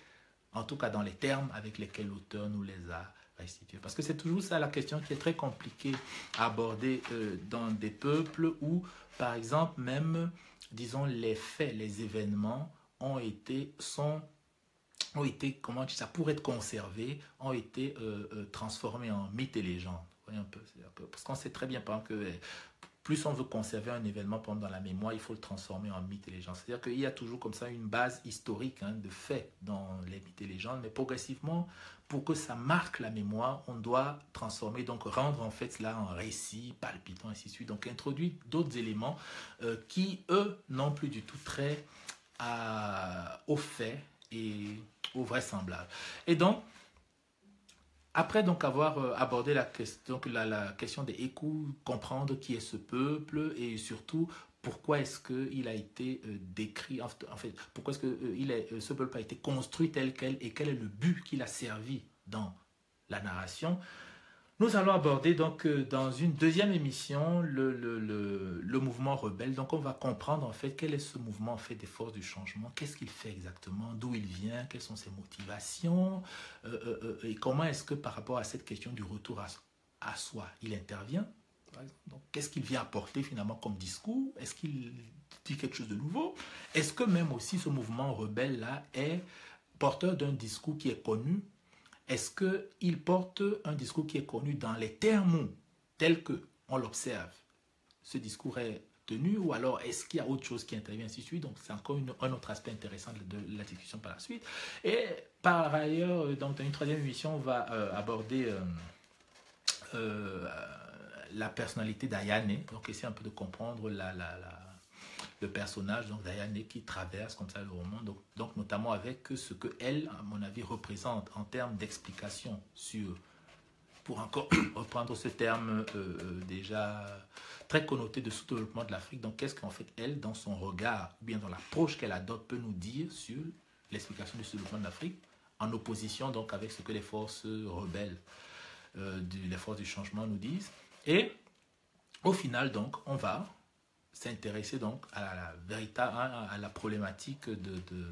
en tout cas dans les termes avec lesquels l'auteur nous les a restitués? Parce que c'est toujours ça la question qui est très compliquée à aborder dans des peuples où, par exemple, même, disons, les faits, les événements ont été, comment dire ça, pour être conservés, ont été transformés en mythes et légendes. Un peu, parce qu'on sait très bien par exemple, que plus on veut conserver un événement dans la mémoire, il faut le transformer en mythe et légende. C'est-à-dire qu'il y a toujours comme ça une base historique de faits dans les mythes et légendes, mais progressivement, pour que ça marque la mémoire, on doit transformer, donc rendre en fait cela un récit palpitant, ainsi de suite. Donc introduire d'autres éléments qui, eux, n'ont plus du tout trait aux faits et aux vraisemblables. Et donc, après donc avoir abordé la question des échos, comprendre qui est ce peuple et surtout pourquoi est-ce qu'il a été décrit, en fait, pourquoi est-ce que ce peuple a été construit tel quel et quel est le but qu'il a servi dans la narration. Nous allons aborder donc dans une deuxième émission le mouvement rebelle. Donc on va comprendre en fait quel est ce mouvement en fait des forces du changement, qu'est-ce qu'il fait exactement, d'où il vient, quelles sont ses motivations et comment est-ce que par rapport à cette question du retour à soi, il intervient. Donc qu'est-ce qu'il vient apporter finalement comme discours? Est-ce qu'il dit quelque chose de nouveau? Est-ce que même aussi ce mouvement rebelle là est porteur d'un discours qui est connu? Est-ce qu'il porte un discours qui est connu dans les termes tels qu'on l'observe? Ce discours est tenu ou alors est-ce qu'il y a autre chose qui intervient ainsi de suite? Donc c'est encore un autre aspect intéressant de la discussion par la suite. Et par ailleurs, donc, dans une troisième émission, on va aborder la personnalité d'Ayane. Donc essayer un peu de comprendre le personnage donc d'Ayane qui traverse comme ça le roman, donc notamment avec ce que elle, à mon avis, représente en termes d'explication sur, pour encore reprendre ce terme déjà très connoté de sous-développement de l'Afrique, donc qu'est-ce qu'en fait elle, dans son regard, ou bien dans l'approche qu'elle adopte, peut nous dire sur l'explication du sous-développement de l'Afrique, en opposition donc avec ce que les forces rebelles, les forces du changement nous disent. Et au final donc on va s'intéresser donc à la problématique de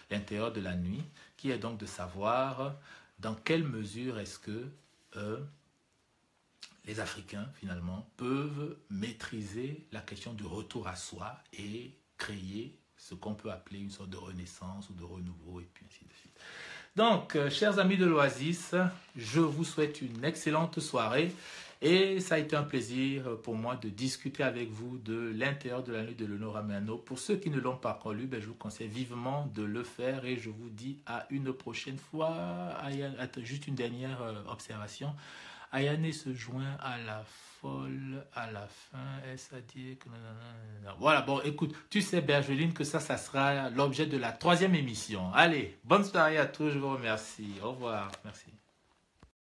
l'intérieur de la nuit, qui est donc de savoir dans quelle mesure est-ce que les Africains finalement peuvent maîtriser la question du retour à soi et créer ce qu'on peut appeler une sorte de renaissance ou de renouveau et puis ainsi de suite. Donc, chers amis de l'Oasis, je vous souhaite une excellente soirée. Et ça a été un plaisir pour moi de discuter avec vous de l'intérieur de la nuit de Leonora Miano. Pour ceux qui ne l'ont pas encore lu, je vous conseille vivement de le faire et je vous dis à une prochaine fois. Juste une dernière observation. Ayane se joint à la folle à la fin. Est-ce à dire que... Voilà, bon, écoute, tu sais, Bergeline, que ça sera l'objet de la 3e émission. Allez, bonne soirée à tous, je vous remercie. Au revoir, merci.